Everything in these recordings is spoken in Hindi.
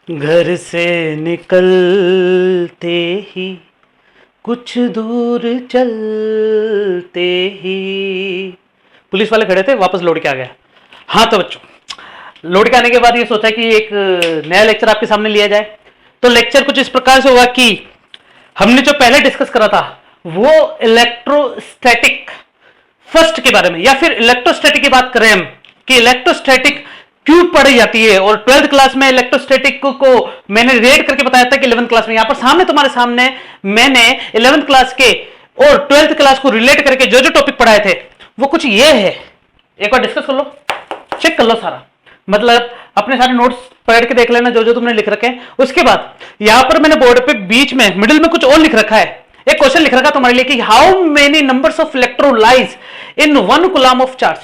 घर से निकलते ही कुछ दूर चलते ही पुलिस वाले खड़े थे, वापस लौट के आ गया। हाँ तो बच्चों, लौट के आने के बाद ये सोचा कि एक नया लेक्चर आपके सामने लिया जाए। तो लेक्चर कुछ इस प्रकार से होगा कि हमने जो पहले डिस्कस करा था वो इलेक्ट्रोस्टैटिक फर्स्ट के बारे में, या फिर इलेक्ट्रोस्टैटिक की बात करें हम कि इलेक्ट्रोस्टैटिक क्यों पढ़ी जाती है। और 12th क्लास में इलेक्ट्रोस्टैटिक को मैंने रेड करके बताया था कि 11th क्लास में, यहां पर सामने तुम्हारे सामने मैंने 11th क्लास के और 12th क्लास को रिलेट करके जो जो टॉपिक पढ़ाए थे वो कुछ ये है। एक बार डिस्कस कर लो, चेक कर लो सारा, मतलब अपने सारे नोट्स पढ़ के देख लेना जो जो तुमने लिख रखे हैं। उसके बाद यहां पर मैंने बोर्ड पे बीच में मिडिल में कुछ और लिख रखा है, एक क्वेश्चन लिख रखा तुम्हारे लिए कि how many numbers of electrolysed in 1 coulomb of charge.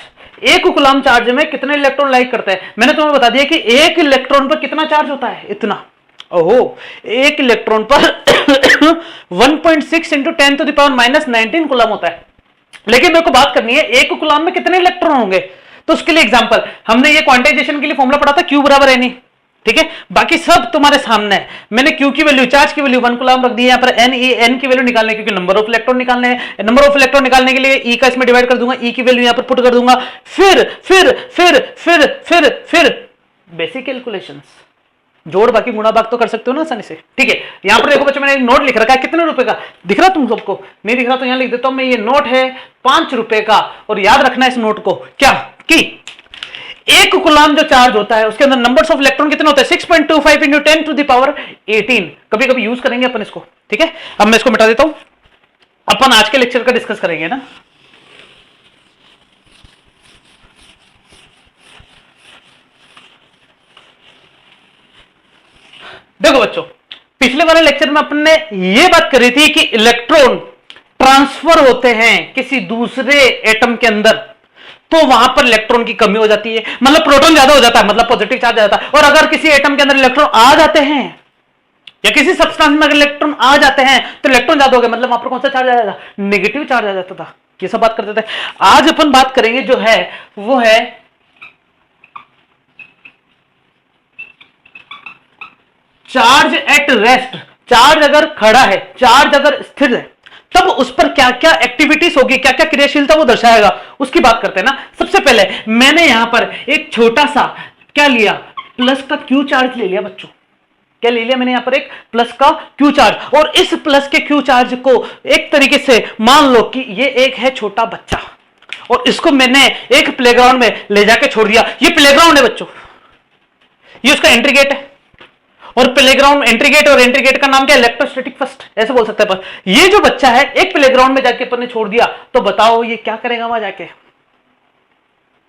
एक कूलम चार्ज में कितने इलेक्ट्रॉन लाइक करते हैं। मैंने तुम्हें बता दिया कि एक इलेक्ट्रॉन पर कितना चार्ज होता है, इतना। ओहो, एक इलेक्ट्रॉन पर 1.6 × 10⁻⁻19 कूलम होता है। लेकिन मेरे को बात करनी है एक कूलम में कितने इलेक्ट्रॉन होंगे। तो उसके लिए एग्जांपल हमने ये क्वांटाइजेशन के लिए फॉर्मूला पढ़ा था, Q बराबर N, ठीक है। बाकी सब तुम्हारे सामने है। मैंने Q की वैल्यू, चार्ज की वैल्यू 1 कूलम रख दी है। यहाँ पर N की वैल्यू निकालने, क्योंकि नंबर ऑफ इलेक्ट्रॉन निकालने हैं। नंबर ऑफ इलेक्ट्रॉन निकालने के लिए E का इसमें डिवाइड कर दूंगा, E की वैल्यू यहाँ पर पुट कर दूंगा। फिर बेसिक कैलकुलेशंस, जोड़ बाकी गुणा भाग तो कर सकते हो ना आसानी से, ठीक है। यहां पर देखो बच्चों, मैंने एक नोट लिख रखा है, कितने रुपए का दिख रहा तुम सबको? नहीं दिख रहा तो यहां लिख देता हूं मैं, ये नोट है 5 रुपए का। और याद रखना इस नोट को क्या, कि एक कूलम जो चार्ज होता है उसके अंदर नंबर्स ऑफ इलेक्ट्रॉन कितने होते हैं? 6.25 × 10⁻18। कभी कभी यूज करेंगे अपन इसको, ठीक है। अब मैं इसको मिटा देता हूं, अपन आज के लेक्चर का डिस्कस करेंगे ना। देखो बच्चों, पिछले वाले लेक्चर में अपन ने यह बात करी थी कि इलेक्ट्रॉन ट्रांसफर होते हैं किसी दूसरे एटम के अंदर, तो वहां पर इलेक्ट्रॉन की कमी हो जाती है, मतलब प्रोटॉन ज्यादा हो जाता है, मतलब पॉजिटिव चार्ज आ जाता है। और अगर किसी एटम के अंदर इलेक्ट्रॉन आ जाते हैं या किसी सब्सटेंस में अगर इलेक्ट्रॉन आ जाते हैं तो इलेक्ट्रॉन ज्यादा हो गए, मतलब वहां पर कौन सा चार्ज आ जाता? नेगेटिव चार्ज आ जाता था। ये सब बात करते थे। आज अपन बात करेंगे जो है वो है चार्ज एट रेस्ट। चार्ज अगर खड़ा है, चार्ज अगर स्थिर है, तब उस पर क्या क्या एक्टिविटीज होगी, क्या क्या क्रियाशीलता वो दर्शाएगा, उसकी बात करते हैं ना। सबसे पहले मैंने यहां पर एक छोटा सा क्या लिया, प्लस का क्यू चार्ज ले लिया बच्चों। क्या ले लिया मैंने यहां पर? एक प्लस का क्यू चार्ज। और इस प्लस के क्यू चार्ज को एक तरीके से मान लो कि ये एक है छोटा बच्चा, और इसको मैंने एक प्लेग्राउंड में ले जाके छोड़ दिया। ये प्लेग्राउंड है बच्चों, ये उसका एंट्री गेट है। और प्लेग्राउंड, एंट्री गेट और एंट्री गेट का नाम क्या? इलेक्ट्रोस्टैटिक फर्स्ट, ऐसे बोल सकते हैं। पर ये जो बच्चा है एक प्लेग्राउंड में जाके अपन ने छोड़ दिया, तो बताओ ये क्या करेगा वहां जाके?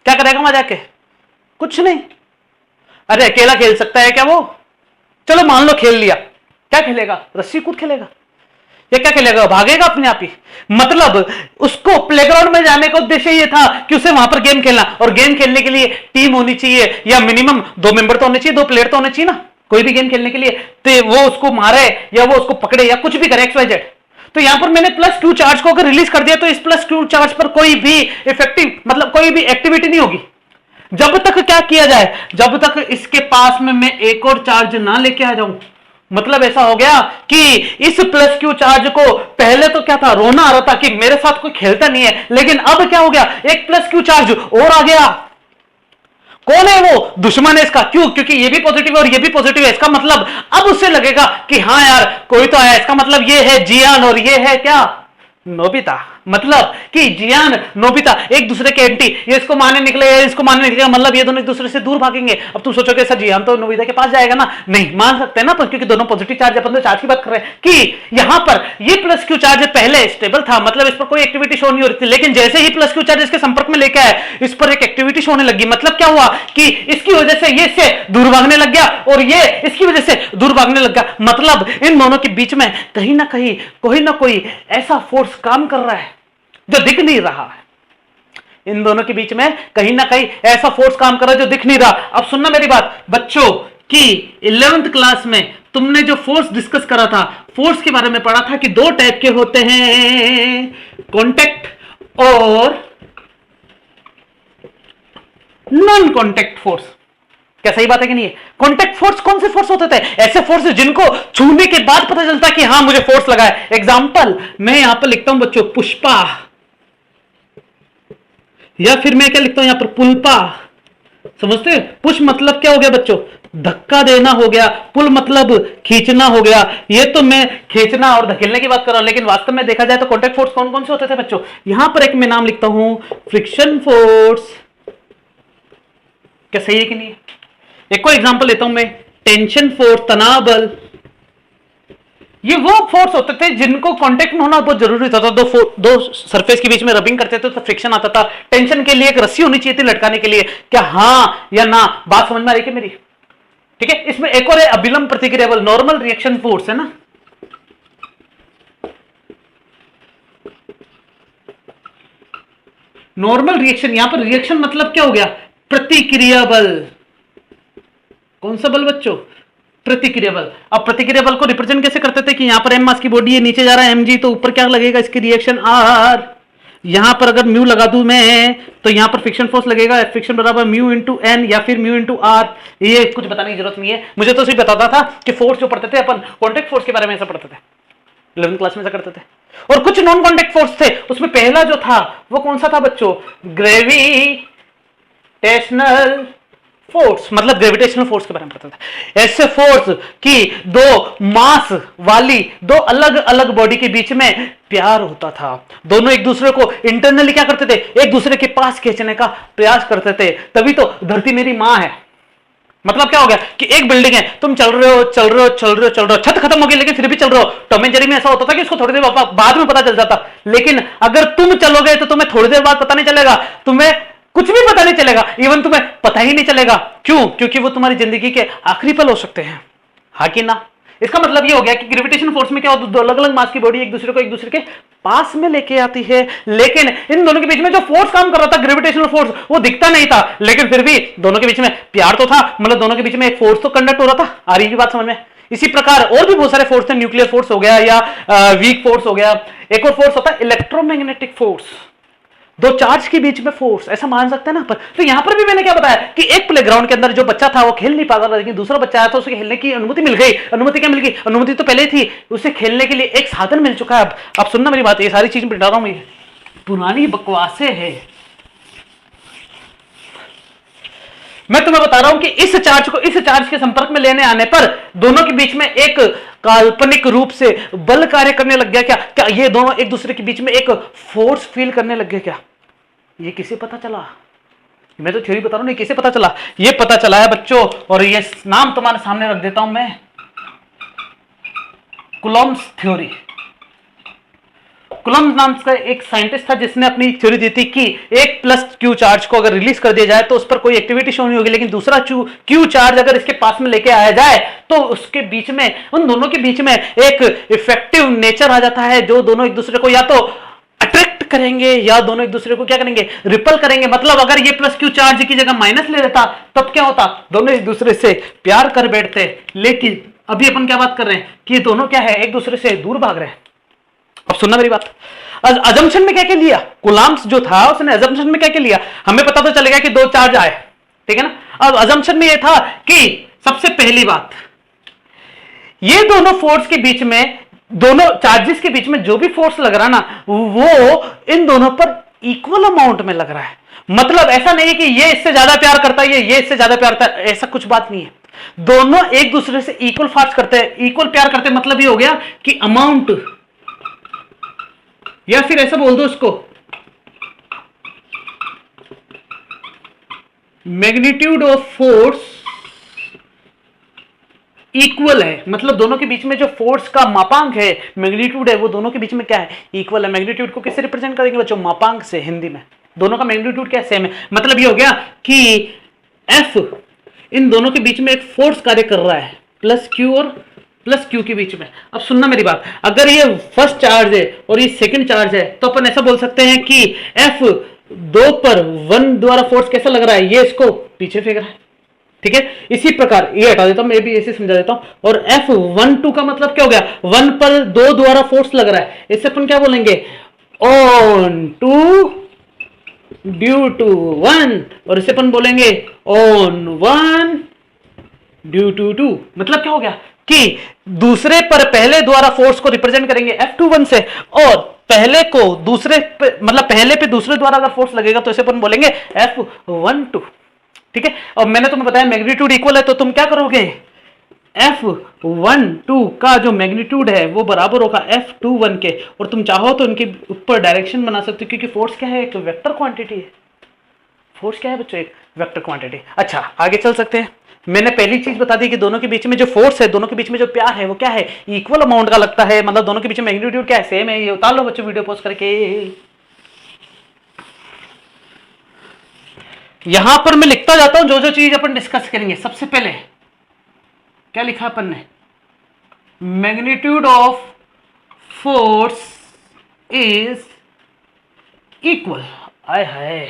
क्या करेगा वहां जाके? कुछ नहीं। अरे अकेला खेल सकता है क्या वो? चलो मान लो खेल लिया, क्या खेलेगा? रस्सी कूद खेलेगा या क्या खेलेगा? भागेगा अपने आप ही। मतलब उसको प्लेग्राउंड में जाने का उद्देश्य ये था कि उसे वहां पर गेम खेलना, और गेम खेलने के लिए टीम होनी चाहिए, या मिनिमम 2 मेंबर तो होने चाहिए, 2 प्लेयर तो होने चाहिए ना कोई भी गेम खेलने के लिए। तो वो उसको मारे या वो उसको पकड़े या कुछ भी करे, XYZ। तो यहां पर मैंने प्लस क्यू चार्ज को अगर रिलीज कर दिया तो इस प्लस क्यू चार्ज पर कोई भी इफेक्टिव, मतलब कोई भी एक्टिविटी नहीं होगी जब तक क्या किया जाए, जब तक इसके पास में मैं एक और चार्ज ना लेके आ जाऊं। मतलब ऐसा हो गया कि इस प्लस क्यू चार्ज को पहले तो क्या था, रोना आ रहा था कि मेरे साथ कोई खेलता नहीं है, लेकिन अब क्या हो गया, एक प्लस क्यू चार्ज और आ गया। कौन है वो? दुश्मन है इसका। क्यों? क्योंकि ये भी पॉजिटिव है और ये भी पॉजिटिव है। इसका मतलब अब उससे लगेगा कि हाँ यार कोई तो आया। इसका मतलब ये है जियान और ये है क्या? नोबिता। मतलब कि जियान नोबिता एक दूसरे के एंटी, ये इसको मारने निकले या इसको मारने निकलेगा, मतलब ये दोनों एक दूसरे से दूर भागेंगे। अब तुम सोचोगे सर जियान तो नोबिता के पास जाएगा ना? नहीं, मान सकते हैं ना, पर क्योंकि दोनों पॉजिटिव चार्ज, अपन तो चार्ज की बात कर रहे हैं कि यहां पर ये प्लस क्यू चार्ज पहले स्टेबल था, मतलब इस पर कोई एक्टिविटी शो नहीं हो रही थी। लेकिन जैसे ही प्लस क्यू चार्ज इसके संपर्क में लेके आए, इस पर एक एक्टिविटी शो होने लगी। मतलब क्या हुआ कि इसकी वजह से ये इससे दूर भागने लग गया और ये इसकी वजह से दूर भागने लग गया। मतलब इन दोनों के बीच में कहीं ना कहीं कोई ना कोई ऐसा फोर्स काम कर रहा है जो दिख नहीं रहा है। इन दोनों के बीच में कहीं ना कहीं ऐसा फोर्स काम कर रहा है जो दिख नहीं रहा। अब सुनना मेरी बात बच्चों, कि 11th क्लास में तुमने जो फोर्स डिस्कस करा था, फोर्स के बारे में पढ़ा था कि 2 टाइप के होते हैं, कॉन्टैक्ट और नॉन कॉन्टैक्ट फोर्स। क्या सही बात है कि नहीं है? कॉन्टेक्ट फोर्स कौन से फोर्स होते थे? ऐसे फोर्स जिनको छूने के बाद पता चलता है कि हां मुझे फोर्स लगा है। एग्जांपल मैं यहां पर लिखता हूं बच्चों पुष्पा, या फिर मैं क्या लिखता हूं यहां पर पुल्पा। समझते हैं? पुश मतलब क्या हो गया बच्चों? धक्का देना हो गया। पुल मतलब खींचना हो गया। ये तो मैं खींचना और धकेलने की बात कर रहा हूं, लेकिन वास्तव में देखा जाए तो कॉन्टेक्ट फोर्स कौन कौन से होते थे बच्चों? यहां पर एक मैं नाम लिखता हूं फ्रिक्शन फोर्स। क्या सही है कि नहीं है? एक और एग्जांपल लेता हूं मैं, टेंशन फोर्स, तनाव बल। ये वो फोर्स होते थे जिनको कांटेक्ट में होना बहुत जरूरी होता था। दो सरफेस के बीच में रबिंग करते थे तो फ्रिक्शन आता था। टेंशन के लिए एक रस्सी होनी चाहिए थी लटकाने के लिए। क्या हां या ना? बात समझ में आ रही है मेरी? ठीक है। इसमें एक और है अभिलंब प्रतिक्रिया बल, नॉर्मल रिएक्शन फोर्स है ना। नॉर्मल रिएक्शन, यहां पर रिएक्शन मतलब क्या हो गया? प्रतिक्रिया बल। कौन सा बल बच्चों? प्रतिक्रिया बल। अब प्रतिक्रिया बल को रिप्रेजेंट कैसे करते थे कि यहां पर एम मास की बॉडी है, नीचे जा रहा है mg, तो ऊपर क्या लगेगा इसकी रिएक्शन आर। यहां पर अगर म्यू लगा दूं मैं तो यहां पर फ्रिक्शन फोर्स लगेगा, फ्रिक्शन बराबर म्यू इंटू एन या फिर म्यू इंटू आर। ये कुछ बताने की जरूरत नहीं है, मुझे तो सिर्फ बताता था कि फोर्स जो पढ़ते थे अपन कॉन्टेक्ट फोर्स के बारे में ऐसा पढ़ते थे, 11वीं क्लास में ऐसा करते थे। और कुछ नॉन कॉन्टेक्ट फोर्स थे, उसमें पहला जो था वो कौन सा था बच्चों? ग्रेविटेशनल फोर्स, मतलब ग्रेविटेशनल फोर्स के बारे में पता था। ऐसे फोर्स कि दो मास वाली दो अलग अलग बॉडी के बीच में प्यार होता था। दोनों एक दूसरे को इंटरनली क्या करते थे? एक दूसरे के पास खींचने का प्रयास करते थे। तभी तो धरती मेरी मां है। मतलब क्या हो गया कि एक बिल्डिंग है, तुम चल रहे हो चल रहे हो चल रहे हो चल रहे हो, छत खत्म हो गई लेकिन फिर भी चल रहे हो। टॉम एंड जेरी में ऐसा होता था कि उसको थोड़ी देर बाद में पता चल जाता, लेकिन अगर तुम चलोगे तो तुम्हें थोड़ी देर बाद पता नहीं चलेगा, तुम्हें कुछ भी पता नहीं चलेगा, इवन तुम्हें पता ही नहीं चलेगा। क्यों? क्योंकि वो तुम्हारी जिंदगी के आखिरी पल हो सकते हैं। हाँ कि ना? इसका मतलब ये हो गया कि ग्रेविटेशन फोर्स में क्या होता है? दो अलग अलग मास की बॉडी एक दूसरे को एक दूसरे के पास में लेके आती है, लेकिन इन दोनों के बीच में जो फोर्स काम कर रहा था ग्रेविटेशनल फोर्स, वो दिखता नहीं था, लेकिन फिर भी दोनों के बीच में प्यार तो था। मतलब दोनों के बीच में एक फोर्स तो कंडक्ट हो रहा था। आ रही है बात समझ में? इसी प्रकार और भी बहुत सारे फोर्स थे, न्यूक्लियर फोर्स हो गया या वीक फोर्स हो गया। एक और फोर्स होता है इलेक्ट्रोमैग्नेटिक फोर्स, दो चार्ज के बीच में फोर्स, ऐसा मान सकते हैं ना अपन। तो यहां पर भी मैंने क्या बताया कि एक प्लेग्राउंड के अंदर जो बच्चा था वो खेल नहीं पाता था, लेकिन दूसरा बच्चा आया तो उसे खेलने की अनुमति मिल गई। अनुमति क्या मिल गई? अनुमति तो पहले थी, उसे खेलने के लिए एक साधन मिल चुका है। अब सुनना मेरी बात, ये सारी चीजें बता रहा हूं मैं, पुरानी बकवासें है। मैं तुम्हें बता रहा हूं कि इस चार्ज को इस चार्ज के संपर्क में लेने आने पर दोनों के बीच में एक काल्पनिक रूप से बल कार्य करने लग गया। क्या ये दोनों एक दूसरे के बीच में एक फोर्स फील करने लग गए? क्या ये किसे पता चला? मैं तो थ्योरी बता रहा हूं, नहीं किसे पता चला? ये पता चला है बच्चों, और ये नाम तुम्हारे सामने रख देता हूं मैं, कूलॉम्स थ्योरी। कूलॉम्स नाम का एक साइंटिस्ट था जिसने अपनी थ्योरी दी थी कि एक प्लस क्यू चार्ज को अगर रिलीज कर दिया जाए तो उस पर कोई एक्टिविटी शो नहीं होगी, लेकिन दूसरा क्यू चार्ज अगर इसके पास में लेके आया जाए तो उसके बीच में, उन दोनों के बीच में एक इफेक्टिव नेचर आ जाता है, जो दोनों एक दूसरे को या तो अट्रैक्ट करेंगे या दोनों एक दूसरे को क्या करेंगे? रिपल करेंगे। मतलब अगर ये प्लस क्यू चार्ज की जगह माइनस ले लेता तब क्या होता? दोनों एक दूसरे से प्यार कर बैठते। लेकिन अभी अपन क्या बात कर रहे हैं कि दोनों क्या है? एक दूसरे से दूर भाग रहे हैं। अब सुनना मेरी बात, अजम्पशन में क्या क्या लिया कूलॉम्स जो था उसने? अजम्पशन में क्या क्या लिया? हमें पता तो चलेगा कि दो चार्ज आए, ठीक है ना। अब अजम्पशन में यह था कि सबसे पहली बात, ये दोनों फोर्स के बीच में, दोनों चार्जेस के बीच में जो भी फोर्स लग रहा ना, वो इन दोनों पर इक्वल अमाउंट में लग रहा है। मतलब ऐसा नहीं है कि ये इससे ज्यादा प्यार करता है, ये इससे ज्यादा प्यार करता है, ऐसा कुछ बात नहीं है। दोनों एक दूसरे से इक्वल फास्ट करते हैं, इक्वल प्यार करते हैं। मतलब ये हो गया कि अमाउंट, या फिर ऐसा बोल दो उसको, मैग्नीट्यूड ऑफ फोर्स इक्वल है। मतलब दोनों के बीच में जो फोर्स का मापांक है, मैग्नीट्यूड है, वो दोनों के बीच में क्या है? इक्वल है। मैग्नीट्यूड को किससे रिप्रेजेंट करेंगे बच्चों? मापांक से। हिंदी में दोनों का मैग्नीट्यूड क्या सेम है। मतलब ये हो गया कि F इन दोनों के बीच में एक फोर्स कार्य कर रहा है, प्लस क्यू और प्लस क्यू के बीच में। अब सुनना मेरी बात, अगर ये फर्स्ट चार्ज है और ये सेकंड चार्ज है तो अपन ऐसा बोल सकते हैं कि F2 पर 1 द्वारा फोर्स कैसा लग रहा है? ये इसको पीछे फेंक रहा है, ठीक है। इसी प्रकार ये हटा देता हूं, मैं भी ऐसे समझा देता हूं। और F12 का मतलब क्या हो गया? 1 पर 2 द्वारा फोर्स लग रहा है, इससे अपन क्या बोलेंगे? ऑन टू ड्यू टू 1, और इसे अपन बोलेंगे ऑन 1 ड्यू टू मतलब क्या हो गया कि दूसरे पर पहले द्वारा फोर्स को रिप्रेजेंट करेंगे F21 से, और पहले को दूसरे पे मतलब पहले पे दूसरे द्वारा अगर फोर्स लगेगा तो इसे अपन बोलेंगे F12। ठीक है, और मैंने तुम्हें बताया मैग्नीट्यूड इक्वल है तो तुम क्या करोगे, F12 का जो मैग्नीट्यूड है वो बराबर होगा F21 के, और तुम चाहो तो इनके ऊपर डायरेक्शन बना सकते हो क्योंकि फोर्स क्या है, एक वेक्टर क्वांटिटी है। फोर्स क्या है बच्चों, एक वेक्टर क्वांटिटी। अच्छा आगे चल सकते हैं। मैंने पहली चीज बता दी कि दोनों के बीच में जो फोर्स है, दोनों के बीच में जो प्यार है वो क्या है, इक्वल अमाउंट का लगता है, मतलब दोनों के बीच में मैग्नीट्यूड क्या है, सेम है। ये उतार लो बच्चों वीडियो पॉज करके। यहां पर मैं लिखता जाता हूं जो जो चीज अपन डिस्कस करेंगे। सबसे पहले क्या लिखा अपन ने, magnitude of force is equal. आय हाय,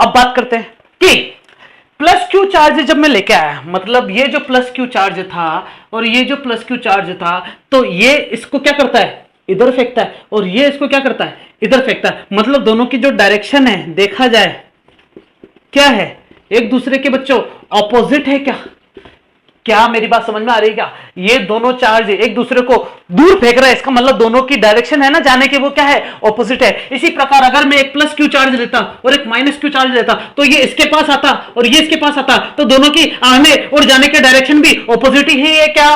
अब बात करते हैं कि प्लस क्यू चार्ज जब मैं लेके आया, मतलब ये जो प्लस क्यू चार्ज था और ये जो प्लस क्यू चार्ज था, तो ये इसको क्या करता है, इधर फेंकता है, और ये इसको क्या करता है, इधर फेंकता है। मतलब दोनों की जो डायरेक्शन है देखा जाए क्या है, एक दूसरे के बच्चों ऑपोजिट है। क्या मेरी बात समझ में आ रही है क्या, ये दोनों चार्ज एक दूसरे को दूर फेंक रहा है, इसका मतलब दोनों की डायरेक्शन है ना जाने की वो क्या है, ऑपोजिट है। इसी प्रकार अगर मैं एक प्लस क्यू चार्ज लेता और एक माइनस क्यू चार्ज लेता तो ये इसके पास आता और ये इसके पास आता, तो दोनों की आने और जाने के डायरेक्शन भी ऑपोजिट ही है। क्या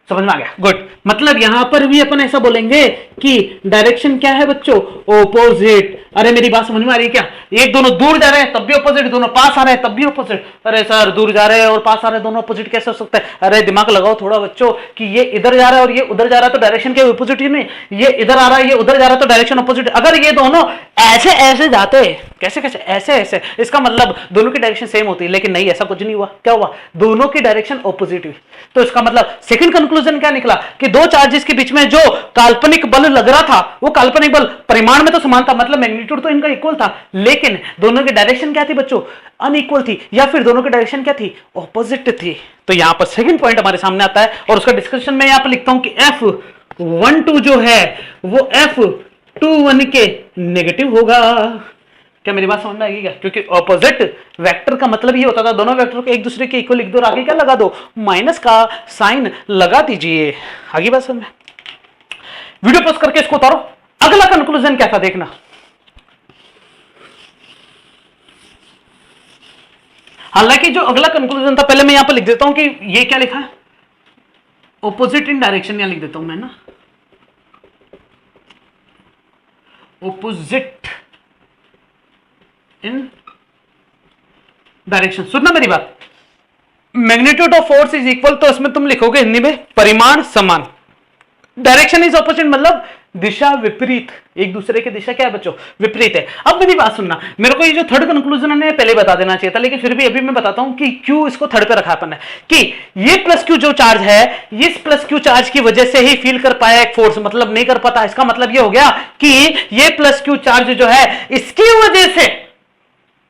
समझ में आ गया, गुड। मतलब यहां पर भी अपन ऐसा बोलेंगे कि डायरेक्शन क्या है बच्चों, ऑपोजिट। अरे मेरी बात समझ में आ रही है क्या, एक दोनों दूर जा रहे हैं तब भी ऑपोजिट, दोनों पास आ रहे हैं तब भी ऑपोजिट। अरे सर दूर जा रहे हैं और पास आ रहे हैं दोनों ऑपोजिट कैसे हो सकता है। अरे दिमाग लगाओ थोड़ा बच्चों कि ये इधर जा रहा है और ये उधर जा रहा है तो डायरेक्शन के ऑपोजिट ही नहीं, ये इधर आ रहा है ये उधर जा रहा है तो डायरेक्शन ऑपोजिट। अगर ये दोनों ऐसे ऐसे जाते, कैसे कैसे ऐसे ऐसे, इसका मतलब दोनों की डायरेक्शन सेम होती है, लेकिन नहीं ऐसा कुछ नहीं हुआ। क्या हुआ, दोनों की डायरेक्शन ऑपोजिट हुई। तो इसका मतलब सेकंड कंक्लूजन क्या निकला कि दो चार्जेस के बीच में जो काल्पनिक बल लग रहा था वो काल्पनिक बल परिमाण में तो समान था, मतलब मैग्नीट्यूड तो इनका इक्वल था, लेकिन दोनों की डायरेक्शन क्या थी बच्चों, अनइक्वल थी, या फिर दोनों की डायरेक्शन क्या थी, ऑपोजिट थी। तो यहां पर सेकंड पॉइंट हमारे सामने आता है और उसका डिस्कशन में यहां पर लिखता हूं कि F12 जो है वो F21 के नेगेटिव होगा। क्या मेरी बात समझ में आएगी क्या, क्योंकि ऑपोजिट वेक्टर का मतलब ये होता था दोनों वेक्टर को एक दूसरे के इक्वल लिख दो और आगे क्या लगा दो, माइनस का साइन लगा दीजिए। आगे बात समझ में, वीडियो पॉज करके इसको उतारो। अगला कंक्लूजन क्या था देखना, हालांकि जो अगला कंक्लूजन था पहले मैं यहां पर लिख देता हूं कि ये क्या लिखा है, ऑपोजिट इन डायरेक्शन, यहां लिख देता हूं मैं ना, ऑपोजिट इन डायरेक्शन। सुनना मेरी बात, magnitude of force is equal, तो इसमें तुम लिखोगे हिंदी में परिमाण समान, डायरेक्शन इज ऑपोजिट मतलब दिशा विपरीत, एक दूसरे की दिशा क्या है बच्चों, विपरीत है। अब मेरी बात सुनना, मेरे को ये जो थर्ड कंक्लूजन है पहले बता देना चाहिए था, लेकिन फिर भी अभी मैं बताता हूं कि क्यों इसको थर्ड पे रखा अपन है, कि ये प्लस क्यू जो चार्ज है, इस प्लस क्यू चार्ज की वजह से ही फील कर पाया एक फोर्स, मतलब नहीं कर पाता। इसका मतलब ये हो गया कि ये प्लस क्यू चार्ज जो है इसकी वजह से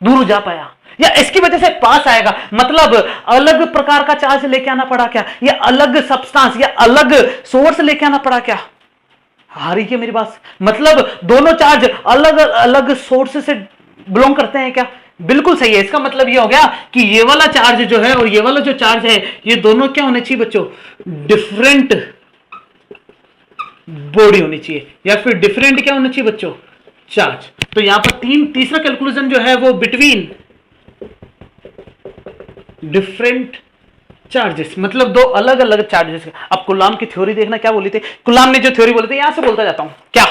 दूर जा पाया, या इसकी वजह से पास आएगा, मतलब अलग प्रकार का चार्ज लेके आना पड़ा क्या, या अलग सब्सटेंस या अलग सोर्स लेके आना पड़ा क्या। आ रही है मेरी बात, मतलब दोनों चार्ज अलग अलग सोर्स से बिलोंग करते हैं क्या, बिल्कुल सही है। इसका मतलब ये हो गया कि ये वाला चार्ज जो है और ये वाला जो चार्ज है ये दोनों क्या होने चाहिए बच्चों, डिफरेंट बॉडी होनी चाहिए, या फिर डिफरेंट क्या होना चाहिए बच्चों, चार्ज। तो यहां पर तीसरा कैलकुलेशन जो है वो बिटवीन डिफरेंट चार्जेस, मतलब दो अलग अलग चार्जेस। अब कुलाम की थ्योरी देखना क्या बोली थी, कुलाम ने जो थ्योरी बोली थी, यहां से बोलता जाता हूं क्या,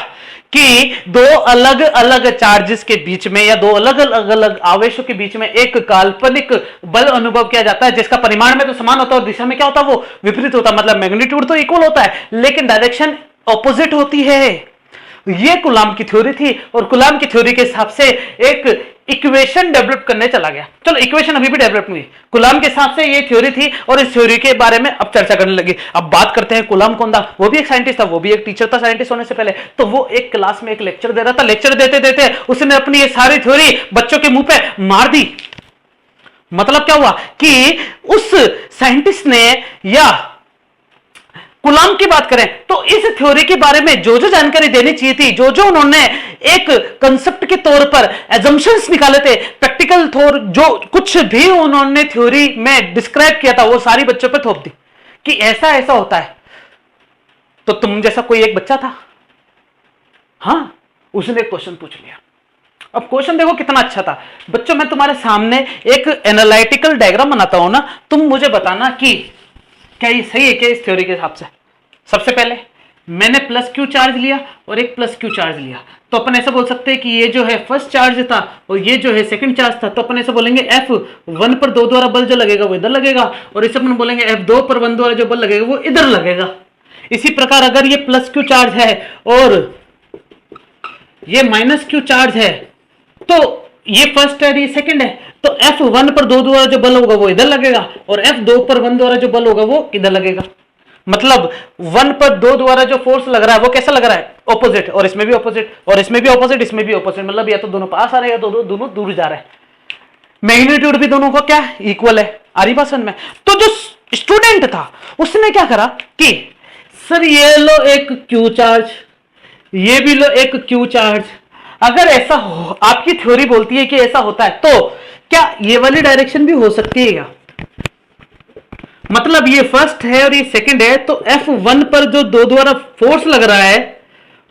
कि दो अलग अलग चार्जेस के बीच में या दो अलग अलग आवेशों के बीच में एक काल्पनिक बल अनुभव किया जाता है जिसका परिमाण में तो समान होता है और दिशा में क्या होता है वो विपरीत होता है, मतलब मैग्नीट्यूड तो इक्वल होता है लेकिन डायरेक्शन ऑपोजिट होती है। ये कुलाम की थ्योरी थी और कुलाम की थ्योरी के हिसाब से एक इक्वेशन डेवलप करने चला गया। चलो इक्वेशन अभी भी डेवलप नहीं, कुलाम के हिसाब से ये थ्योरी थी और इस थ्योरी के बारे में अब चर्चा करने लगी। अब बात करते हैं कुलाम कौन था, वो भी एक साइंटिस्ट था, वो भी एक टीचर था साइंटिस्ट होने से पहले। तो वो एक क्लास में एक लेक्चर दे रहा था, लेक्चर देते देते उसने अपनी ये सारी थ्योरी बच्चों के मुंह पे मार दी। मतलब क्या हुआ कि उस साइंटिस्ट ने या कूलाम की बात करें तो इस थ्योरी के बारे में जो जो जानकारी देनी चाहिए थी, जो जो उन्होंने एक कंसेप्ट के तौर पर एजम्पशंस निकाले थे, प्रैक्टिकल तौर जो कुछ भी उन्होंने थ्योरी में डिस्क्राइब किया था, वो सारी बच्चों पे थोप दी कि ऐसा ऐसा होता है। तो तुम जैसा कोई एक बच्चा था, हां, उसने एक क्वेश्चन पूछ लिया। अब क्वेश्चन देखो कितना अच्छा था। बच्चों, मैं तुम्हारे सामने एक एनालिटिकल डायग्राम बनाता हूं ना, तुम मुझे बताना कि क्या ये सही है क्या इस थ्योरी के हिसाब से। सबसे पहले मैंने प्लस क्यू चार्ज लिया और एक प्लस क्यू चार्ज लिया, तो अपन ऐसा बोल सकते हैं कि ये जो है फर्स्ट चार्ज था और ये जो है सेकंड चार्ज था, तो अपन ऐसा बोलेंगे F1 पर 2 द्वारा बल जो लगेगा वो इधर लगेगा, और इसे अपन बोलेंगे F2 पर 1 द्वारा जो बल लगेगा वो इधर लगेगा। इसी प्रकार अगर ये प्लस क्यू चार्ज है और ये माइनस क्यू चार्ज है, तो ये फर्स्ट है, ये सेकंड है, तो F1 पर 2 द्वारा जो बल होगा वो इधर लगेगा और F2 पर 1 द्वारा जो बल होगा वो इधर लगेगा। मतलब 1 पर 2 द्वारा जो फोर्स लग रहा है वो कैसा लग रहा है, ऑपोजिट, और इसमें भी ऑपोजिट, और इसमें भी ऑपोजिट, इसमें भी ऑपोजिट, मतलब या तो दोनों पास आ रहे हैं या तो दोनों दूर जा रहे हैं। मैग्नीट्यूड भी दोनों का क्या इक्वल है, आ रही बात समझ में। तो जो स्टूडेंट था उसने क्या करा कि सर ये लो एक क्यू चार्ज, ये भी लो एक क्यू चार्ज, अगर ऐसा हो, आपकी थ्योरी बोलती है कि ऐसा होता है, तो क्या ये वाली डायरेक्शन भी हो सकती है क्या। मतलब ये फर्स्ट है और ये सेकंड है, तो F1 पर जो 2 द्वारा फोर्स लग रहा है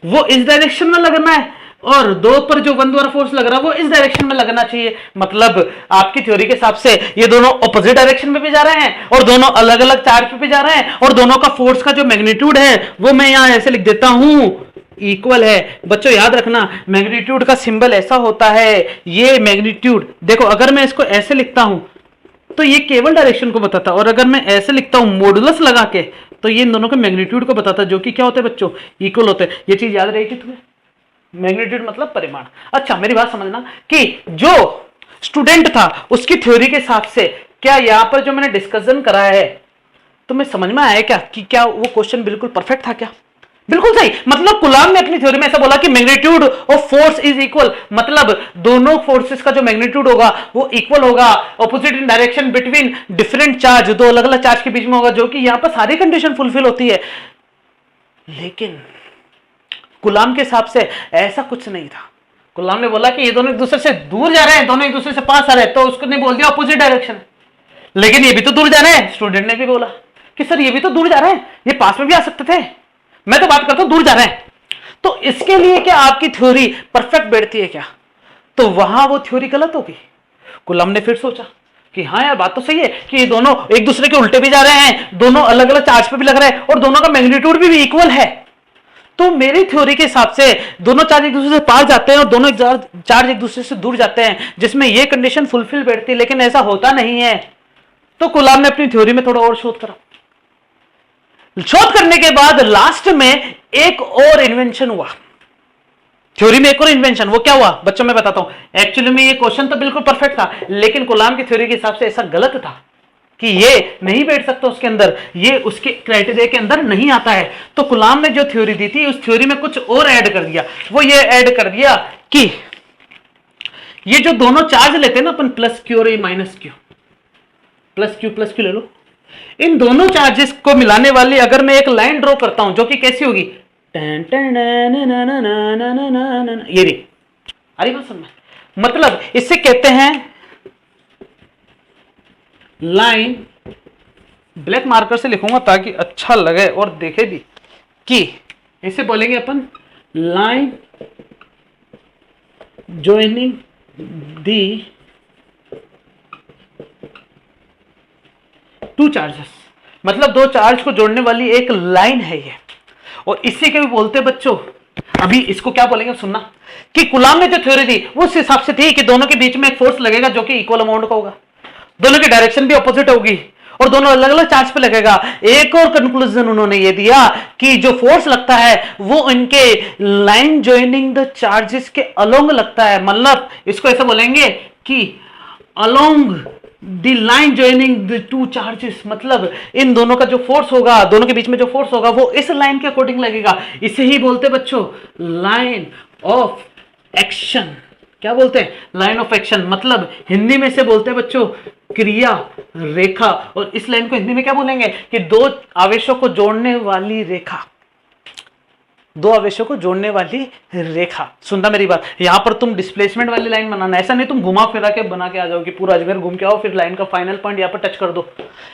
वो इस डायरेक्शन में लगना है, और 2 पर जो 1 द्वारा फोर्स लग रहा है वो इस डायरेक्शन में लगना चाहिए। मतलब आपकी थ्योरी के हिसाब से ये दोनों ऑपोजिट डायरेक्शन में भी जा रहे हैं और दोनों अलग अलग चार्ज पे भी जा रहे हैं, और दोनों का फोर्स का जो मैग्नीट्यूड है वो मैं यहां ऐसे लिख देता हूं, इक्वल है। बच्चों याद रखना, मैग्नीट्यूड का सिंबल ऐसा होता है, ये मैग्नीट्यूड देखो, अगर मैं इसको ऐसे लिखता हूं तो ये केवल डायरेक्शन को बताता, और अगर मैं ऐसे लिखता हूं मॉडुलस लगा के तो ये इन दोनों के मैग्नीट्यूड को बताता, जो कि क्या होते हैं बच्चों, इक्वल होते हैं। ये चीज याद रहेगी तुम्हें, मैग्नीट्यूड मतलब परिमाण। अच्छा, मेरी बात समझना कि जो स्टूडेंट था उसकी थ्योरी के हिसाब से क्या यहां पर जो मैंने डिस्कशन करा है तुम्हें समझ में आया क्या, कि क्या वो क्वेश्चन बिल्कुल परफेक्ट था क्या। बिल्कुल सही। मतलब कूलाम ने अपनी थ्योरी में ऐसा बोला कि magnitude of force is equal, मतलब दोनों फोर्सेस का जो मैग्नीट्यूड होगा वो इक्वल होगा, opposite in direction between different charge, दो अलग अलग चार्ज के बीच में होगा, जो कि यहां पर सारी कंडीशन फुलफिल होती है। लेकिन कूलाम के हिसाब से ऐसा कुछ नहीं था। कूलाम ने बोला कि ये दोनों एक दूसरे से दूर जा रहे हैं, दोनों एक दूसरे से पास आ रहे हैं, तो उसको ने बोल दिया ऑपोजिट डायरेक्शन। लेकिन ये भी तो दूर जा रहे हैं, स्टूडेंट ने भी बोला कि सर ये भी तो दूर जा रहे हैं, ये पास में भी आ सकते थे, मैं तो बात करता हूं दूर जा रहे हैं। तो इसके लिए क्या आपकी थ्योरी परफेक्ट बैठती है क्या, तो वहां वो थ्योरी गलत होगी। कूलाम ने फिर सोचा कि हाँ यार बात तो सही है कि ये दोनों एक दूसरे के उल्टे भी जा रहे हैं, दोनों अलग अलग चार्ज पे भी लग रहे हैं, और दोनों का मैग्नीट्यूड भी इक्वल है। तो मेरी थ्योरी के हिसाब से दोनों चार्ज एक दूसरे से पास जाते हैं और दोनों चार्ज एक दूसरे से दूर जाते हैं, जिसमें यह कंडीशन फुलफिल बैठती है। लेकिन ऐसा होता नहीं है। तो कूलाम ने अपनी थ्योरी में थोड़ा और शोध करा। शोध करने के बाद लास्ट में एक और इन्वेंशन हुआ, थ्योरी में एक और इन्वेंशन। वो क्या हुआ बच्चों, मैं बताता हूं। एक्चुअली में ये क्वेश्चन तो बिल्कुल परफेक्ट था, लेकिन कूलाम की थ्योरी के हिसाब से ऐसा गलत था कि ये नहीं बैठ सकता उसके अंदर, ये उसके क्राइटेरिया के अंदर नहीं आता है। तो कूलाम ने जो थ्योरी दी थी उस थ्योरी में कुछ और ऐड कर दिया। वो ये ऐड कर दिया कि ये जो दोनों चार्ज लेते हैं ना अपन, प्लस क्यू और माइनस क्यू, प्लस क्यू ले लो, इन दोनों चार्जेस को मिलाने वाली अगर मैं एक लाइन ड्रॉ करता हूं जो कि कैसी होगी, ये री, अरे बात समझ, मतलब इससे कहते हैं लाइन, ब्लैक मार्कर से लिखूंगा ताकि अच्छा लगे और देखे भी, कि इसे बोलेंगे अपन line joining the to charges, मतलब दो चार्ज को जोड़ने वाली एक लाइन है ये। और इसी के भी बोलते बच्चों, अभी इसको क्या बोलेंगे सुनना, कि कूलाम ने जो थ्योरी दी वो उस हिसाब से थी कि दोनों के बीच में एक फोर्स लगेगा जो कि इक्वल अमाउंट का होगा, दोनों की डायरेक्शन भी अपोजिट होगी और दोनों अलग अलग चार्ज पे लगेगा। एक और कंक्लूजन उन्होंने ये दिया कि जो फोर्स लगता है वो इनके लाइन ज्वाइनिंग द चार्जेस के अलोंग लगता है, मतलब इसको ऐसा बोलेंगे कि along the line joining the two charges, मतलब इन दोनों का जो फोर्स होगा, दोनों के बीच में जो फोर्स होगा वो इस लाइन के अकॉर्डिंग लगेगा। इसे ही बोलते बच्चों लाइन ऑफ एक्शन, क्या बोलते हैं? Line of action. मतलब हिंदी में से बोलते हैं बच्चों क्रिया रेखा। और इस लाइन को हिंदी में क्या बोलेंगे? कि दो आवेशों को जोड़ने वाली रेखा, दो आवेशों को जोड़ने वाली रेखा। सुनना मेरी बात, यहां पर तुम डिस्प्लेसमेंट वाली लाइन बनाना, ऐसा नहीं तुम घुमा फिरा के बना के आ जाओ कि पूरा अजमेर घूम के आओ फिर लाइन का फाइनल पॉइंट यहां पर टच कर दो।